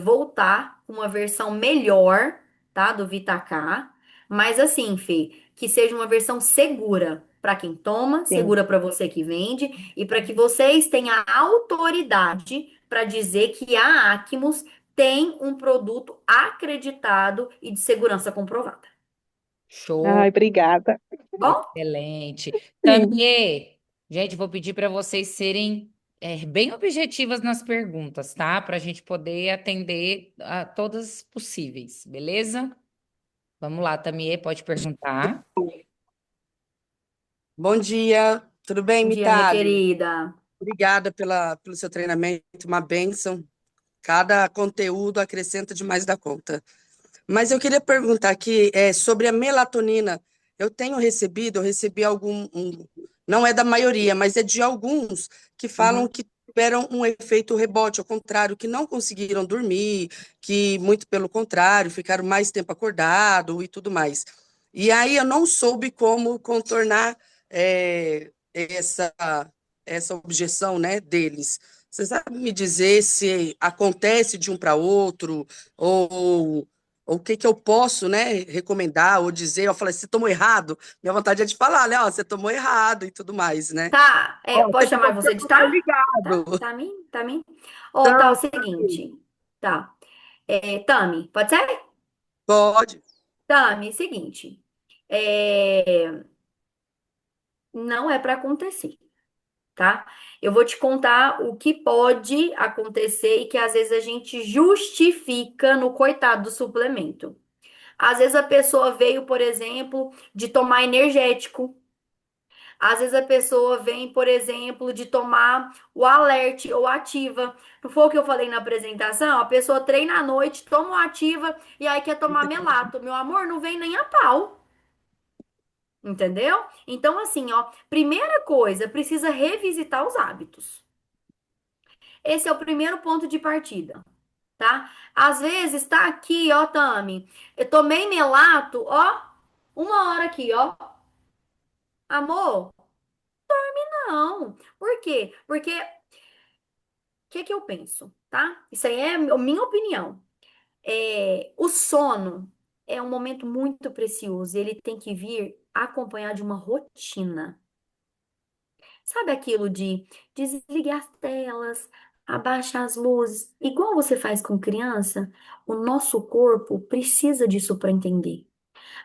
voltar com uma versão melhor, tá? Do Vitacar, mas assim, Fê, que seja uma versão segura para quem toma, Sim. segura para você que vende e para que vocês tenham a autoridade para dizer que a Acmus tem um produto acreditado e de segurança comprovada. Ai, Show. obrigada. Bom? Excelente. Sim. Tambiê, gente, vou pedir para vocês serem bem objetivas nas perguntas, tá? Para a gente poder atender a todas possíveis, beleza? Vamos lá, Tamie, pode perguntar. Bom dia, tudo bem, Bom dia, minha Mitali? querida. Obrigada pelo seu treinamento, uma bênção. Cada conteúdo acrescenta demais da conta. Mas eu queria perguntar aqui sobre a melatonina. Eu recebi não é da maioria, mas é de alguns que falam Uhum. que tiveram um efeito rebote, ao contrário, que não conseguiram dormir, que, muito pelo contrário, ficaram mais tempo acordado e tudo mais. E aí eu não soube como contornar essa objeção, né, deles. Você sabe me dizer se acontece de um para outro, ou o que que eu posso, né, recomendar ou dizer? Eu falei, você tomou errado? Minha vontade é de falar, né, ó, você tomou errado e tudo mais, né? Tá, Ó, você posso chamar falou que você de tá tá? Tá? ligado. Tá mim? Tá mim? Ó, tá, é o Não, seguinte. Tá. Tami, pode ser? pode. Tami, seguinte. É, não é para acontecer, tá? Eu vou te contar o que pode acontecer e que às vezes a gente justifica no coitado do suplemento. Às vezes a pessoa veio, por exemplo, de tomar energético. Às vezes a pessoa vem, por exemplo, de tomar o alerte ou ativa. Não foi o que eu falei na apresentação? A pessoa treina à noite, toma o ativa e aí quer tomar melato. Meu amor, não vem nem a pau. Entendeu? Então, assim, ó, primeira coisa, precisa revisitar os hábitos. Esse é o primeiro ponto de partida, tá? Às vezes tá aqui, ó, Tami, eu tomei melato, ó, 1 hora aqui, ó. Amor, não. Por quê? Porque o que eu penso, tá? Isso aí é a minha opinião. O sono é um momento muito precioso. Ele tem que vir acompanhado de uma rotina. Sabe aquilo de desligar as telas, abaixar as luzes? Igual você faz com criança, o nosso corpo precisa disso para entender.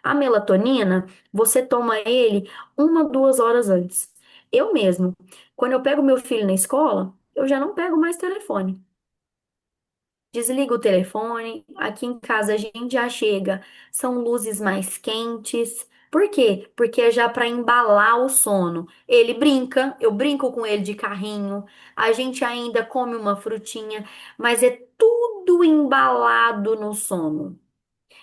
A melatonina, você toma ele 1, 2 horas antes. Eu mesmo, quando eu pego meu filho na escola, eu já não pego mais telefone. Desliga o telefone. Aqui em casa a gente já chega. São luzes mais quentes. Por quê? Porque é já para embalar o sono. Ele brinca, eu brinco com ele de carrinho. A gente ainda come uma frutinha, mas é tudo embalado no sono.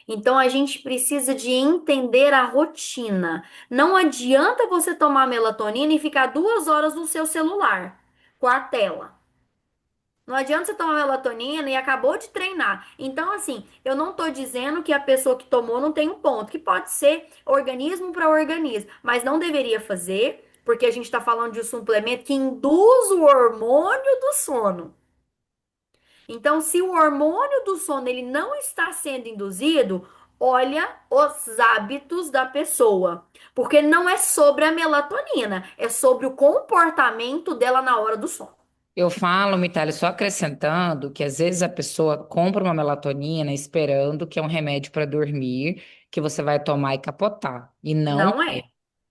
Então a gente precisa de entender a rotina. Não adianta você tomar melatonina e ficar 2 horas no seu celular com a tela. Não adianta você tomar melatonina e acabou de treinar. Então, assim, eu não tô dizendo que a pessoa que tomou não tem um ponto, que pode ser organismo para organismo, mas não deveria fazer, porque a gente tá falando de um suplemento que induz o hormônio do sono. Então, se o hormônio do sono ele não está sendo induzido, olha os hábitos da pessoa, porque não é sobre a melatonina, é sobre o comportamento dela na hora do sono. Eu falo, Mitália, só acrescentando que às vezes a pessoa compra uma melatonina esperando que é um remédio para dormir, que você vai tomar e capotar. E não Não é. é.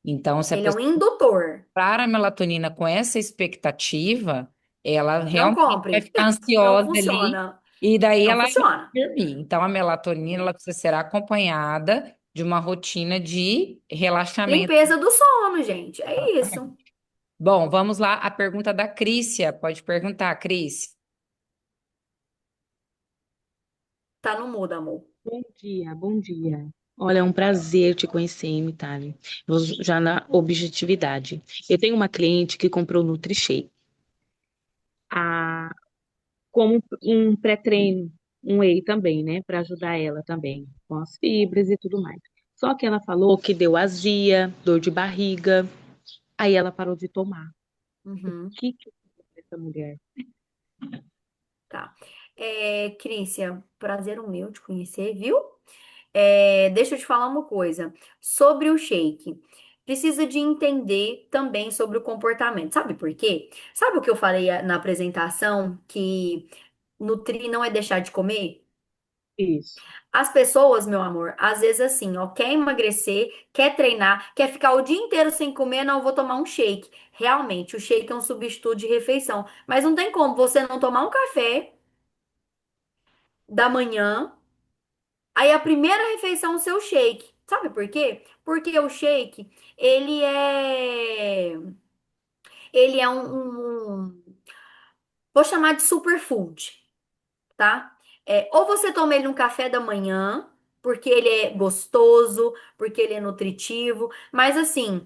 Então, se a Ele é um pessoa indutor. comprar a melatonina com essa expectativa, ela Não realmente vai compre. ficar Não ansiosa ali funciona. e daí Não ela vai funciona. dormir. Então, a melatonina ela precisa ser acompanhada de uma rotina de relaxamento. Limpeza do sono, gente. É isso. Bom, vamos lá. A pergunta da Crícia. Pode perguntar, Cris. Tá no mudo, amor. Bom dia, bom dia. Olha, é um prazer te conhecer, Mitali. Já na objetividade. Eu tenho uma cliente que comprou o NutriShake como um pré-treino, um whey também, né, para ajudar ela também com as fibras e tudo mais. Só que ela falou que deu azia, dor de barriga, aí ela parou de tomar. O Uhum, que eu fiz com essa mulher? tá. Crícia, prazer o meu te conhecer, viu? Deixa eu te falar uma coisa. Sobre o shake. Precisa de entender também sobre o comportamento. Sabe por quê? Sabe o que eu falei na apresentação? Que nutrir não é deixar de comer? Isso. As pessoas, meu amor, às vezes assim, ó, quer emagrecer, quer treinar, quer ficar o dia inteiro sem comer, não, eu vou tomar um shake. Realmente, o shake é um substituto de refeição, mas não tem como você não tomar um café da manhã, aí a primeira refeição é o seu shake. Sabe por quê? Porque o shake, ele é ele é vou chamar de superfood. tá? Ou você toma ele no café da manhã, porque ele é gostoso, porque ele é nutritivo, mas assim,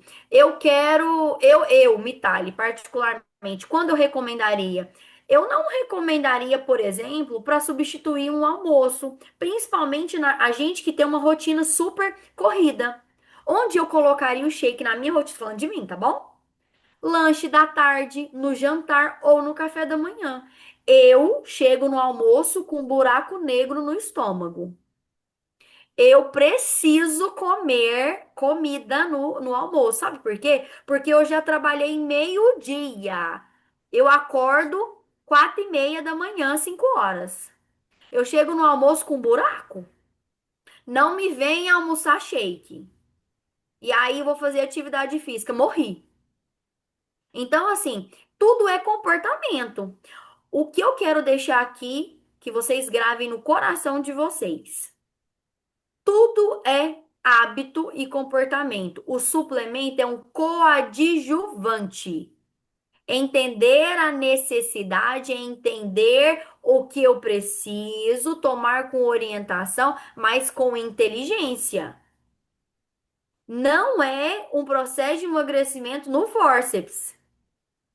Mitali, particularmente, quando eu recomendaria? Eu não recomendaria, por exemplo, para substituir um almoço, principalmente a gente que tem uma rotina super corrida. Onde eu colocaria o shake na minha rotina, falando de mim, tá bom? Lanche da tarde, no jantar ou no café da manhã. Eu chego no almoço com um buraco negro no estômago. Eu preciso comer comida no almoço. Sabe por quê? Porque eu já trabalhei meio-dia. Eu acordo 4:30 da manhã, 5 horas. Eu chego no almoço com buraco. Não me venha almoçar shake. E aí eu vou fazer atividade física. Morri. Então, assim, tudo é comportamento. O que eu quero deixar aqui, que vocês gravem no coração de vocês. Tudo é hábito e comportamento. O suplemento é um coadjuvante. Entender a necessidade é entender o que eu preciso, tomar com orientação, mas com inteligência. Não é um processo de emagrecimento no forceps.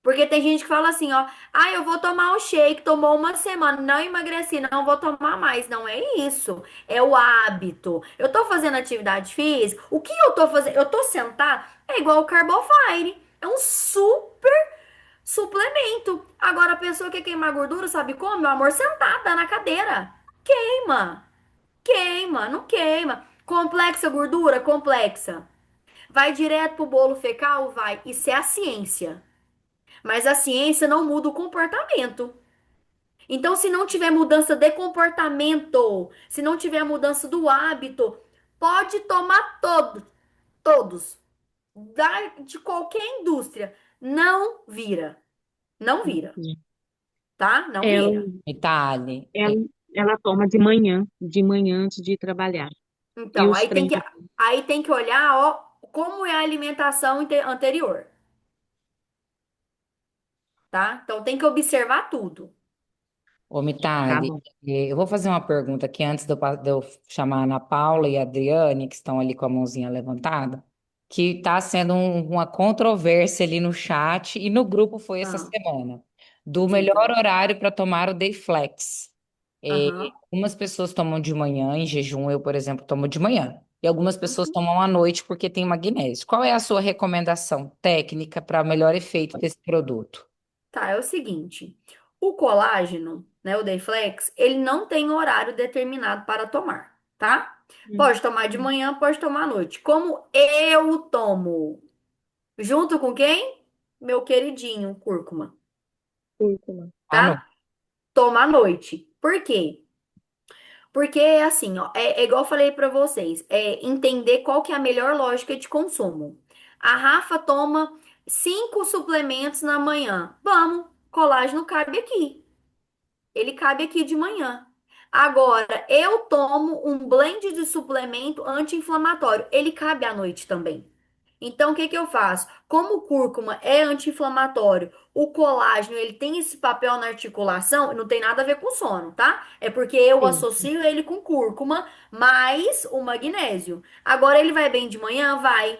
Porque tem gente que fala assim, ó, eu vou tomar o shake, tomou uma semana, não emagreci, não vou tomar mais. Não é isso, é o hábito. Eu tô fazendo atividade física, o que eu tô fazendo? Eu tô sentada, é igual o Carbofire, é um super suplemento. Agora, a pessoa que quer queimar gordura, sabe como? Meu amor, sentada na cadeira. Queima, queima, não queima. Complexa gordura? Complexa. Vai direto pro bolo fecal? Vai. Isso é a ciência. Mas a ciência não muda o comportamento. Então, se não tiver mudança de comportamento, se não tiver mudança do hábito, pode tomar todos, de qualquer indústria. Não vira. Não vira, tá? Não Ela, vira. Itália. ela, ela toma de manhã antes de trabalhar. E Então, os treinos. aí tem que olhar, ó, como é a alimentação anterior, tá? Então, tem que observar tudo. Ô, Tá Mitali, bom. eu vou fazer uma pergunta aqui antes de eu chamar a Ana Paula e a Adriane, que estão ali com a mãozinha levantada, que está sendo uma controvérsia ali no chat e no grupo foi essa Ah, semana, do diga. melhor horário para tomar o Day Flex. Aham. Algumas pessoas tomam de manhã, em jejum, eu, por exemplo, tomo de manhã. E algumas pessoas Uhum. tomam à noite porque tem magnésio. Qual é a sua recomendação técnica para melhor efeito desse produto? Tá, é o seguinte, o colágeno, né, o Dayflex, ele não tem horário determinado para tomar, tá? Hum, Pode tomar de manhã, pode tomar à noite. Como eu tomo? Junto com quem? Meu queridinho, cúrcuma, Cúrcuma. À noite. tá? Toma à noite. Por quê? Porque, assim, ó, é igual eu falei pra vocês, é entender qual que é a melhor lógica de consumo. A Rafa toma 5 suplementos na manhã. Vamos, colágeno cabe aqui. Ele cabe aqui de manhã. Agora, eu tomo um blend de suplemento anti-inflamatório. Ele cabe à noite também. Então, o que que eu faço? Como o cúrcuma é anti-inflamatório, o colágeno ele tem esse papel na articulação, não tem nada a ver com sono, tá? É porque eu Sim. associo ele com cúrcuma mais o magnésio. Agora, ele vai bem de manhã? Vai.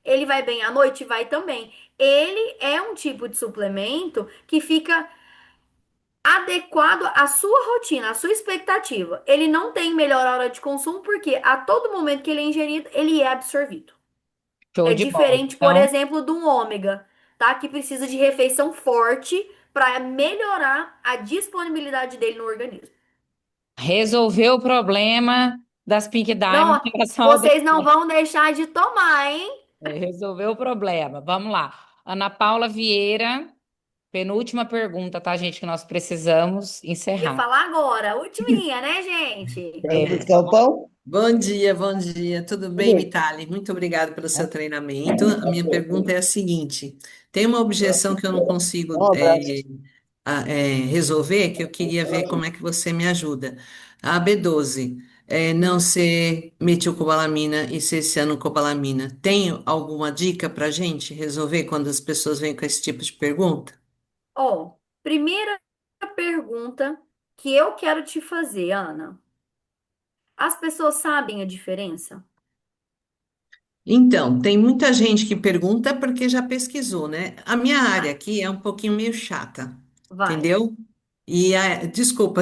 Ele vai bem à noite? Vai também. Ele é um tipo de suplemento que fica adequado à sua rotina, à sua expectativa. Ele não tem melhor hora de consumo porque a todo momento que ele é ingerido, ele é absorvido. Show É de bola. diferente, por Então, exemplo, do ômega, tá? Que precisa de refeição forte para melhorar a disponibilidade dele no organismo. resolveu o problema das Pink Diamond Não, em relação ao vocês não Deflex. vão deixar de tomar, hein? Resolveu o problema. Vamos lá. Ana Paula Vieira, penúltima pergunta, tá, gente? Que nós precisamos Ia encerrar. falar agora, ultiminha, né, gente? Vai buscar o pão? Bom dia, tudo bem, Mitali? Muito obrigado pelo seu treinamento. A minha pergunta é a seguinte: tem uma objeção que eu não consigo Um abraço. resolver, que eu queria ver como é que você me ajuda. A B12, não ser metilcobalamina e ser cianocobalamina. Tem alguma dica para gente resolver quando as pessoas vêm com esse tipo de pergunta? Ó, primeira pergunta que eu quero te fazer, Ana. As pessoas sabem a diferença? Então, tem muita gente que pergunta porque já pesquisou, né? A minha área Tá, aqui é um pouquinho meio chata, vai. entendeu? Desculpa,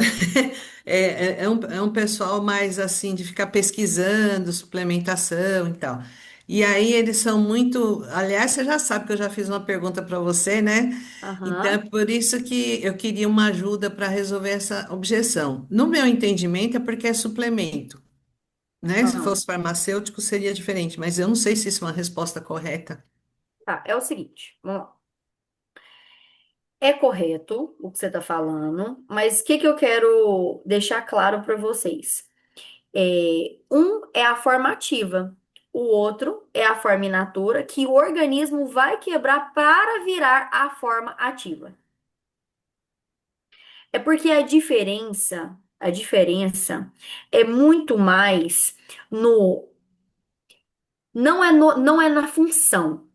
é um pessoal mais assim de ficar pesquisando suplementação e tal. E aí eles são muito. Aliás, você já sabe que eu já fiz uma pergunta para você, né? Então é Aham. por isso que eu queria uma ajuda para resolver essa objeção. No meu entendimento, é porque é suplemento, né? Se Ah, fosse farmacêutico, seria diferente, mas eu não sei se isso é uma resposta correta. tá, é o seguinte, vamos lá. É correto o que você está falando, mas o que que eu quero deixar claro para vocês? Um é a forma ativa, o outro é a forma in natura, que o organismo vai quebrar para virar a forma ativa. É porque a diferença é muito mais no, não é na função.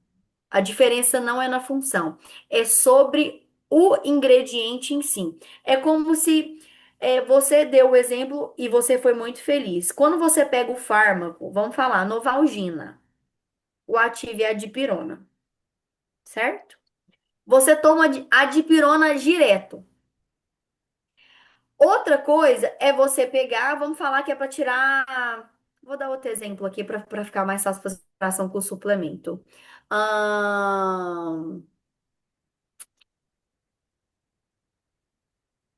A diferença não é na função, é sobre o ingrediente em si. É como se você deu o exemplo e você foi muito feliz. Quando você pega o fármaco, vamos falar, Novalgina, o ativo é a dipirona, certo? Você toma a dipirona direto. Outra coisa é você pegar, vamos falar que é para tirar. Vou dar outro exemplo aqui para ficar mais fácil a comparação com o suplemento. Ahn,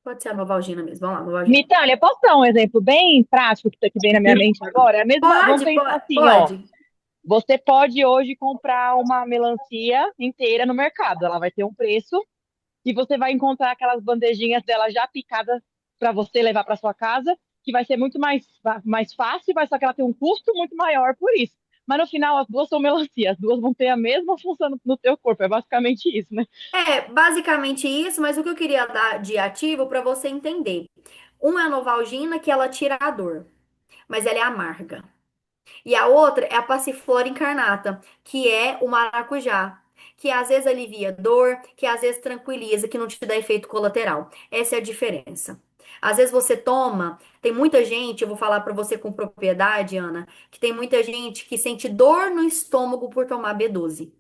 Pode ser a Novalgina mesmo. Vamos lá, Novalgina. Mitália, posso dar um exemplo bem prático que vem na minha mente agora? É a mesma, vamos Pode, pensar pode, assim, ó. pode. Você pode hoje comprar uma melancia inteira no mercado. Ela vai ter um preço e você vai encontrar aquelas bandejinhas dela já picadas para você levar para sua casa, que vai ser muito mais fácil, mas só que ela tem um custo muito maior por isso. Mas no final, as duas são melancia, as duas vão ter a mesma função no teu corpo. É basicamente isso, né? É basicamente isso, mas o que eu queria dar de ativo para você entender. Um é a Novalgina, que ela tira a dor, mas ela é amarga. E a outra é a Passiflora incarnata, que é o maracujá, que às vezes alivia dor, que às vezes tranquiliza, que não te dá efeito colateral. Essa é a diferença. Às vezes você toma, tem muita gente, eu vou falar para você com propriedade, Ana, que tem muita gente que sente dor no estômago por tomar B12,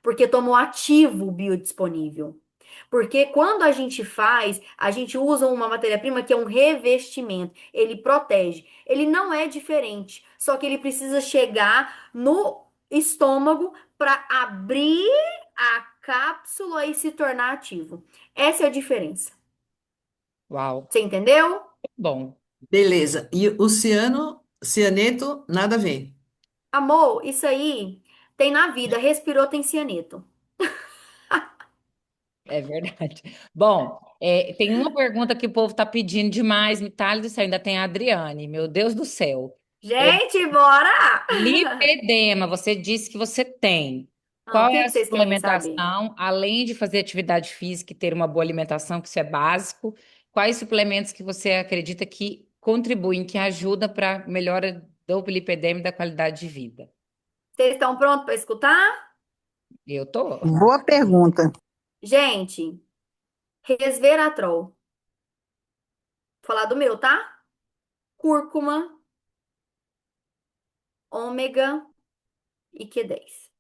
porque toma o ativo biodisponível. Porque quando a gente faz, a gente usa uma matéria-prima que é um revestimento. Ele protege. Ele não é diferente, só que ele precisa chegar no estômago para abrir a cápsula e se tornar ativo. Essa é a diferença. Uau, Você entendeu? bom. Beleza. E o cianeto, nada a ver. Amor, isso aí tem na vida. Respirou, tem cianeto. É verdade. Bom, tem uma pergunta que o povo está pedindo demais, Mitália do céu, ainda tem a Adriane, meu Deus do céu. É, Gente, bora! lipedema, você disse que você tem. O Qual que é a que vocês querem saber? suplementação, além de fazer atividade física e ter uma boa alimentação, que isso é básico, quais suplementos que você acredita que contribuem, que ajudam para a melhora do lipedema e da qualidade de vida? Vocês estão prontos para escutar? Eu tô. Boa pergunta. Gente, resveratrol. Vou falar do meu, tá? Cúrcuma, ômega e Q10.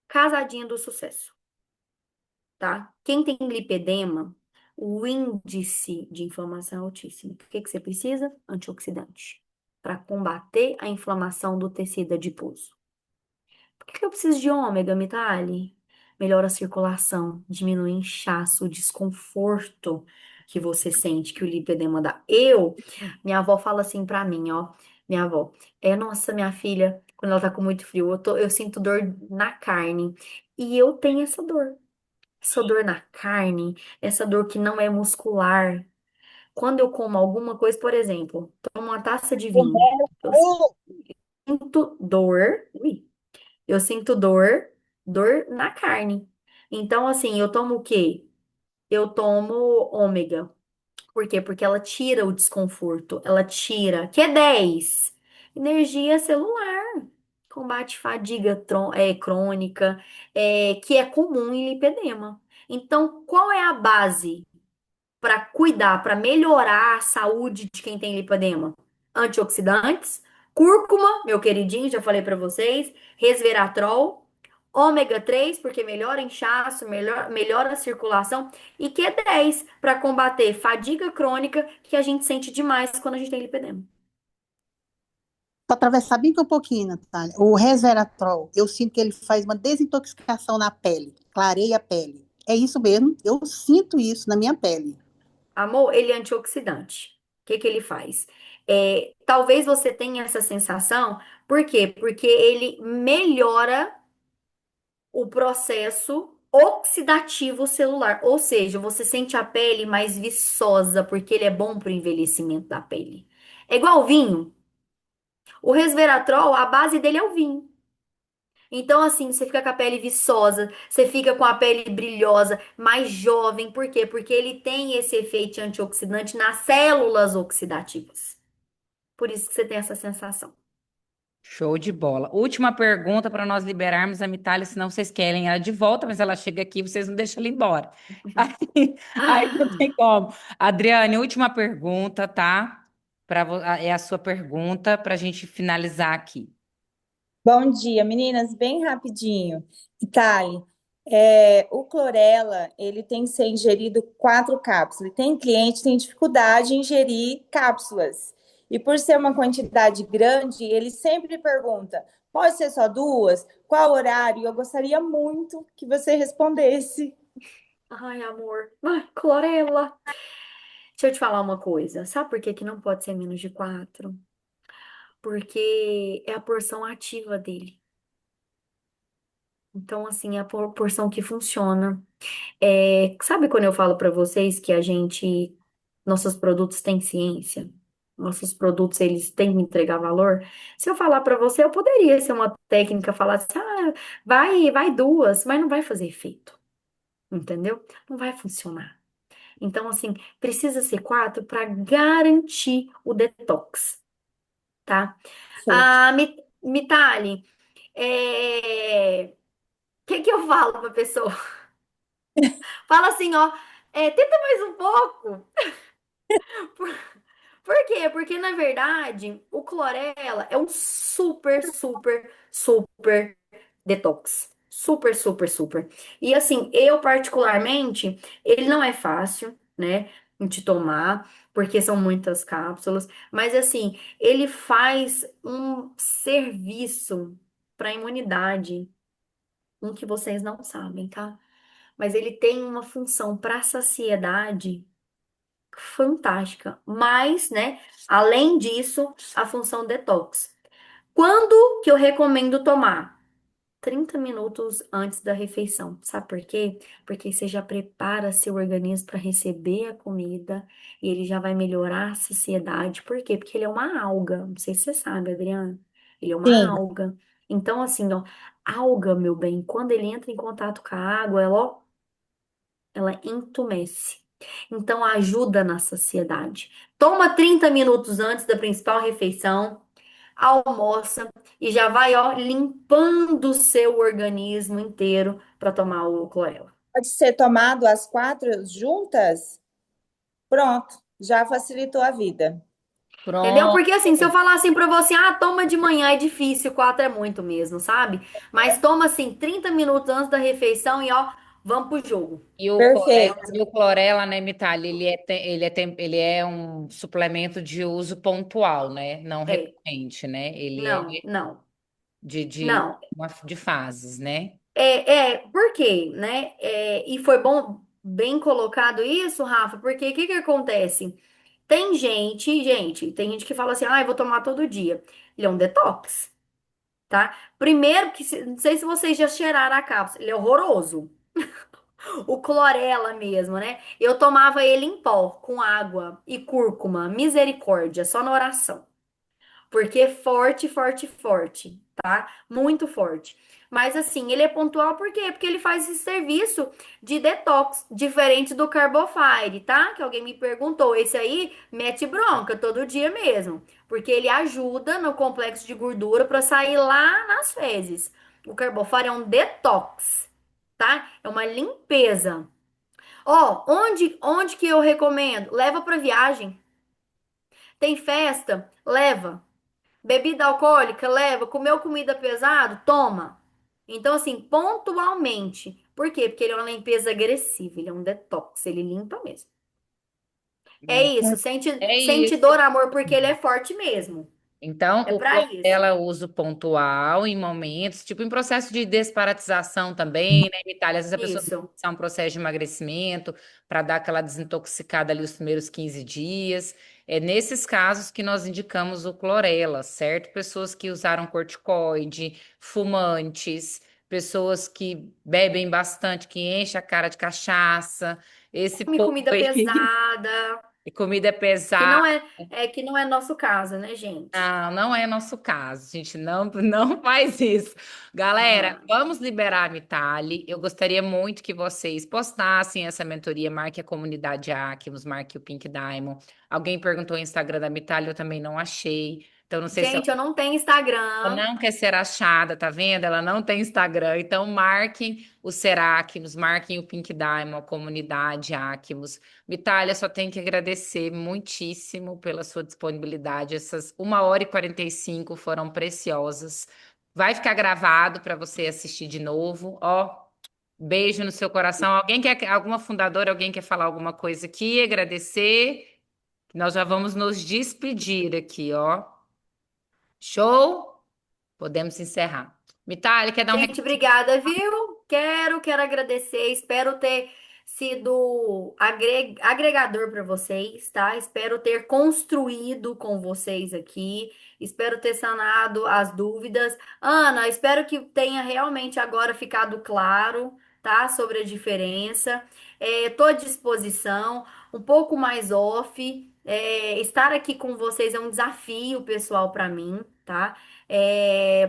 Casadinha do sucesso, tá? Quem tem lipedema, o índice de inflamação é altíssimo. O que que você precisa? Antioxidante. Para combater a inflamação do tecido adiposo. Por que que eu preciso de ômega, Mitali? Melhora a circulação, diminui o inchaço, o desconforto que você sente, que o lipedema dá. Minha avó fala assim pra mim, ó. Minha avó, nossa, minha filha, quando ela tá com muito frio, eu sinto dor na carne. E eu tenho essa dor. Essa dor na carne, essa dor que não é muscular. Quando eu como alguma coisa, por exemplo, tomo uma taça de vinho, eu sinto dor. Eu sinto dor na carne. Então, assim, eu tomo o quê? Eu tomo ômega. Por quê? Porque ela tira o desconforto, ela tira, que é 10 energia celular, combate fadiga crônica, que é comum em lipedema. Então, qual é a base para cuidar, para melhorar a saúde de quem tem lipedema? Antioxidantes, cúrcuma, meu queridinho, já falei para vocês, resveratrol, ômega 3 porque melhora inchaço, melhora a circulação, e Q10 para combater fadiga crônica que a gente sente demais quando a gente tem lipedema. Para atravessar bem que um pouquinho, Natália, o resveratrol, eu sinto que ele faz uma desintoxicação na pele, clareia a pele. É isso mesmo, eu sinto isso na minha pele. Amor, ele é antioxidante. O que que ele faz? Talvez você tenha essa sensação, por quê? Porque ele melhora o processo oxidativo celular, ou seja, você sente a pele mais viçosa, porque ele é bom para o envelhecimento da pele. É igual o vinho. O resveratrol, a base dele é o vinho. Então, assim, você fica com a pele viçosa, você fica com a pele brilhosa, mais jovem. Por quê? Porque ele tem esse efeito antioxidante nas células oxidativas. Por isso que você tem essa sensação. Show de bola. Última pergunta para nós liberarmos a Mitália, senão vocês querem ela de volta, mas ela chega aqui, vocês não deixam ela embora. Aí não tem como. Adriane, última pergunta, tá? É a sua pergunta para a gente finalizar aqui. Bom dia, meninas. Bem rapidinho. Vitale, o clorela, ele tem que ser ingerido 4 cápsulas. Tem cliente que tem dificuldade em ingerir cápsulas. E por ser uma quantidade grande, ele sempre pergunta, pode ser só 2? Qual horário? Eu gostaria muito que você respondesse. Ai, amor. Ai, clorela. Deixa eu te falar uma coisa. Sabe por que que não pode ser menos de 4? Porque é a porção ativa dele. Então, assim, é a porção que funciona. Sabe quando eu falo para vocês que nossos produtos têm ciência? Nossos produtos, eles têm que entregar valor? Se eu falar para você, eu poderia ser uma técnica, falar assim, vai 2, mas não vai fazer efeito, entendeu? Não vai funcionar. Então, assim, precisa ser 4 para garantir o detox, tá? Certo. Mitali, o que que eu falo pra pessoa? Fala assim, ó, tenta mais um pouco. Por quê? Porque, na verdade, o clorela é um super, super, super detox. Super, super, super. E assim, eu particularmente, ele não é fácil, né, de tomar, porque são muitas cápsulas, mas assim, ele faz um serviço para a imunidade, um que vocês não sabem, tá? Mas ele tem uma função para saciedade fantástica. Mas, né, além disso, a função detox. Quando que eu recomendo tomar? 30 minutos antes da refeição. Sabe por quê? Porque você já prepara seu organismo para receber a comida e ele já vai melhorar a saciedade. Por quê? Porque ele é uma alga. Não sei se você sabe, Adriana. Ele é uma Sim. alga. Então, assim, ó, alga, meu bem, quando ele entra em contato com a água, ela entumece. Então, ajuda na saciedade. Toma 30 minutos antes da principal refeição, almoça e já vai, ó, limpando o seu organismo inteiro para tomar o clorela. Pode ser tomado as 4 juntas? Pronto, já facilitou a vida. Entendeu? Pronto. Porque assim, se eu falar assim pra você, toma de manhã é difícil, 4 é muito mesmo, sabe? Mas toma assim, 30 minutos antes da refeição e ó, vamos pro jogo. Perfeito. E o clorela, né, Mitali, ele é um suplemento de uso pontual, né? Não É, recorrente, né? Ele é não, não, de, de, não. de fases, né? Por quê, né? E foi bom, bem colocado isso, Rafa, porque o que que acontece? Tem gente que fala assim, eu vou tomar todo dia. Ele é um detox, tá? Primeiro que, não sei se vocês já cheiraram a cápsula, ele é horroroso. O clorela mesmo, né? Eu tomava ele em pó, com água e cúrcuma, misericórdia, só na oração. Porque é forte, forte, forte, tá? Muito forte. Mas assim, ele é pontual por quê? Porque ele faz esse serviço de detox, diferente do Carbofire, tá? Que alguém me perguntou. Esse aí mete bronca todo dia mesmo, porque ele ajuda no complexo de gordura para sair lá nas fezes. O Carbofire é um detox, tá? É uma limpeza. Ó, onde que eu recomendo? Leva pra viagem. Tem festa? Leva. Bebida alcoólica? Leva. Comeu comida pesada? Toma. Então, assim, pontualmente. Por quê? Porque ele é uma limpeza agressiva, ele é um detox, ele limpa mesmo. É É, isso, sente, é sente isso. dor, amor, porque ele é forte mesmo. Então, É o pra isso. clorela uso pontual em momentos, tipo em processo de desparatização também, né, Vitália? Às vezes a pessoa vai Isso. começar um processo de emagrecimento para dar aquela desintoxicada ali os primeiros 15 dias. É nesses casos que nós indicamos o clorela, certo? Pessoas que usaram corticoide, fumantes, pessoas que bebem bastante, que enchem a cara de cachaça, esse Come povo comida aí, pesada, e comida que pesada. não que não é nosso caso, né, gente? Não, não é nosso caso. A gente não, não faz isso. Galera, Ah, vamos liberar a Mitali. Eu gostaria muito que vocês postassem essa mentoria, marque a comunidade Acmos, marque o Pink Diamond. Alguém perguntou o Instagram da Mitali, eu também não achei. Então, não sei se gente, eu não tenho ela Instagram. não quer ser achada, tá vendo? Ela não tem Instagram. Então, marquem o Seráquimos, marquem o Pink Diamond, a comunidade Acmos. Vitália, só tenho que agradecer muitíssimo pela sua disponibilidade. Essas 1h45 foram preciosas. Vai ficar gravado para você assistir de novo. Ó, beijo no seu coração. Alguém quer, alguma fundadora, alguém quer falar alguma coisa aqui? Agradecer. Nós já vamos nos despedir aqui, ó. Show? Podemos encerrar. Mitali, quer dar um Gente, recado? obrigada, viu? Quero agradecer. Espero ter sido agregador para vocês, tá? Espero ter construído com vocês aqui. Espero ter sanado as dúvidas. Ana, espero que tenha realmente agora ficado claro, tá? Sobre a diferença. Tô à disposição, um pouco mais off. Estar aqui com vocês é um desafio pessoal para mim, tá?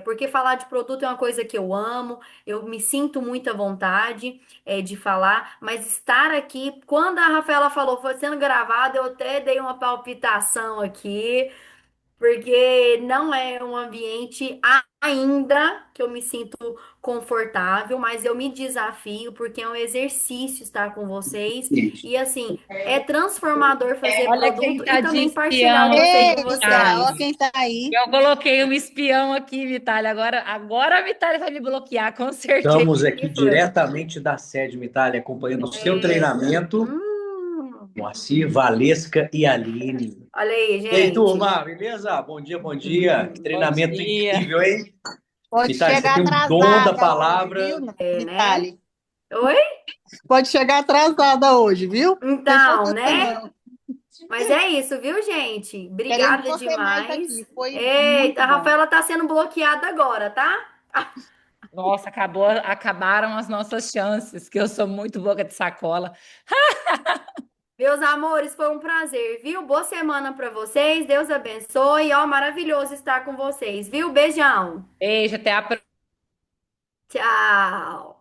Porque falar de produto é uma coisa que eu amo, eu me sinto muito à vontade, de falar, mas estar aqui, quando a Rafaela falou, foi sendo gravado, eu até dei uma palpitação aqui, porque não é um ambiente ainda que eu me sinto confortável, mas eu me desafio, porque é um exercício estar com vocês, e assim, é transformador fazer Olha quem produto e tá de também partilhar espião vocês aqui, com Eita, ó vocês. Vitali. quem tá aí. Eu coloquei um espião aqui, Vitali. Agora a Vitali vai me bloquear, com certeza. Estamos aqui Quem foi? diretamente da sede, Mitália, acompanhando o seu É. treinamento. Hum, Moacir, Valesca e Aline. olha aí, E aí, gente. turma, beleza? Bom dia, bom dia. Que Bom treinamento dia. incrível, hein? Pode Mitália, você chegar tem o dom da atrasada hoje, palavra. viu, Né? Vitale? Oi? Pode chegar atrasada hoje, viu? Não tem Então, importância, né? não. Mas é isso, viu, gente? Queremos Obrigada você mais demais. aqui. Foi Eita, muito a bom. Rafaela tá sendo bloqueada agora, tá? Nossa, acabaram as nossas chances, que eu sou muito boca de sacola. Meus amores, foi um prazer, viu? Boa semana pra vocês. Deus abençoe. Ó, maravilhoso estar com vocês, viu? Beijão. Beijo, até a próxima. Tchau.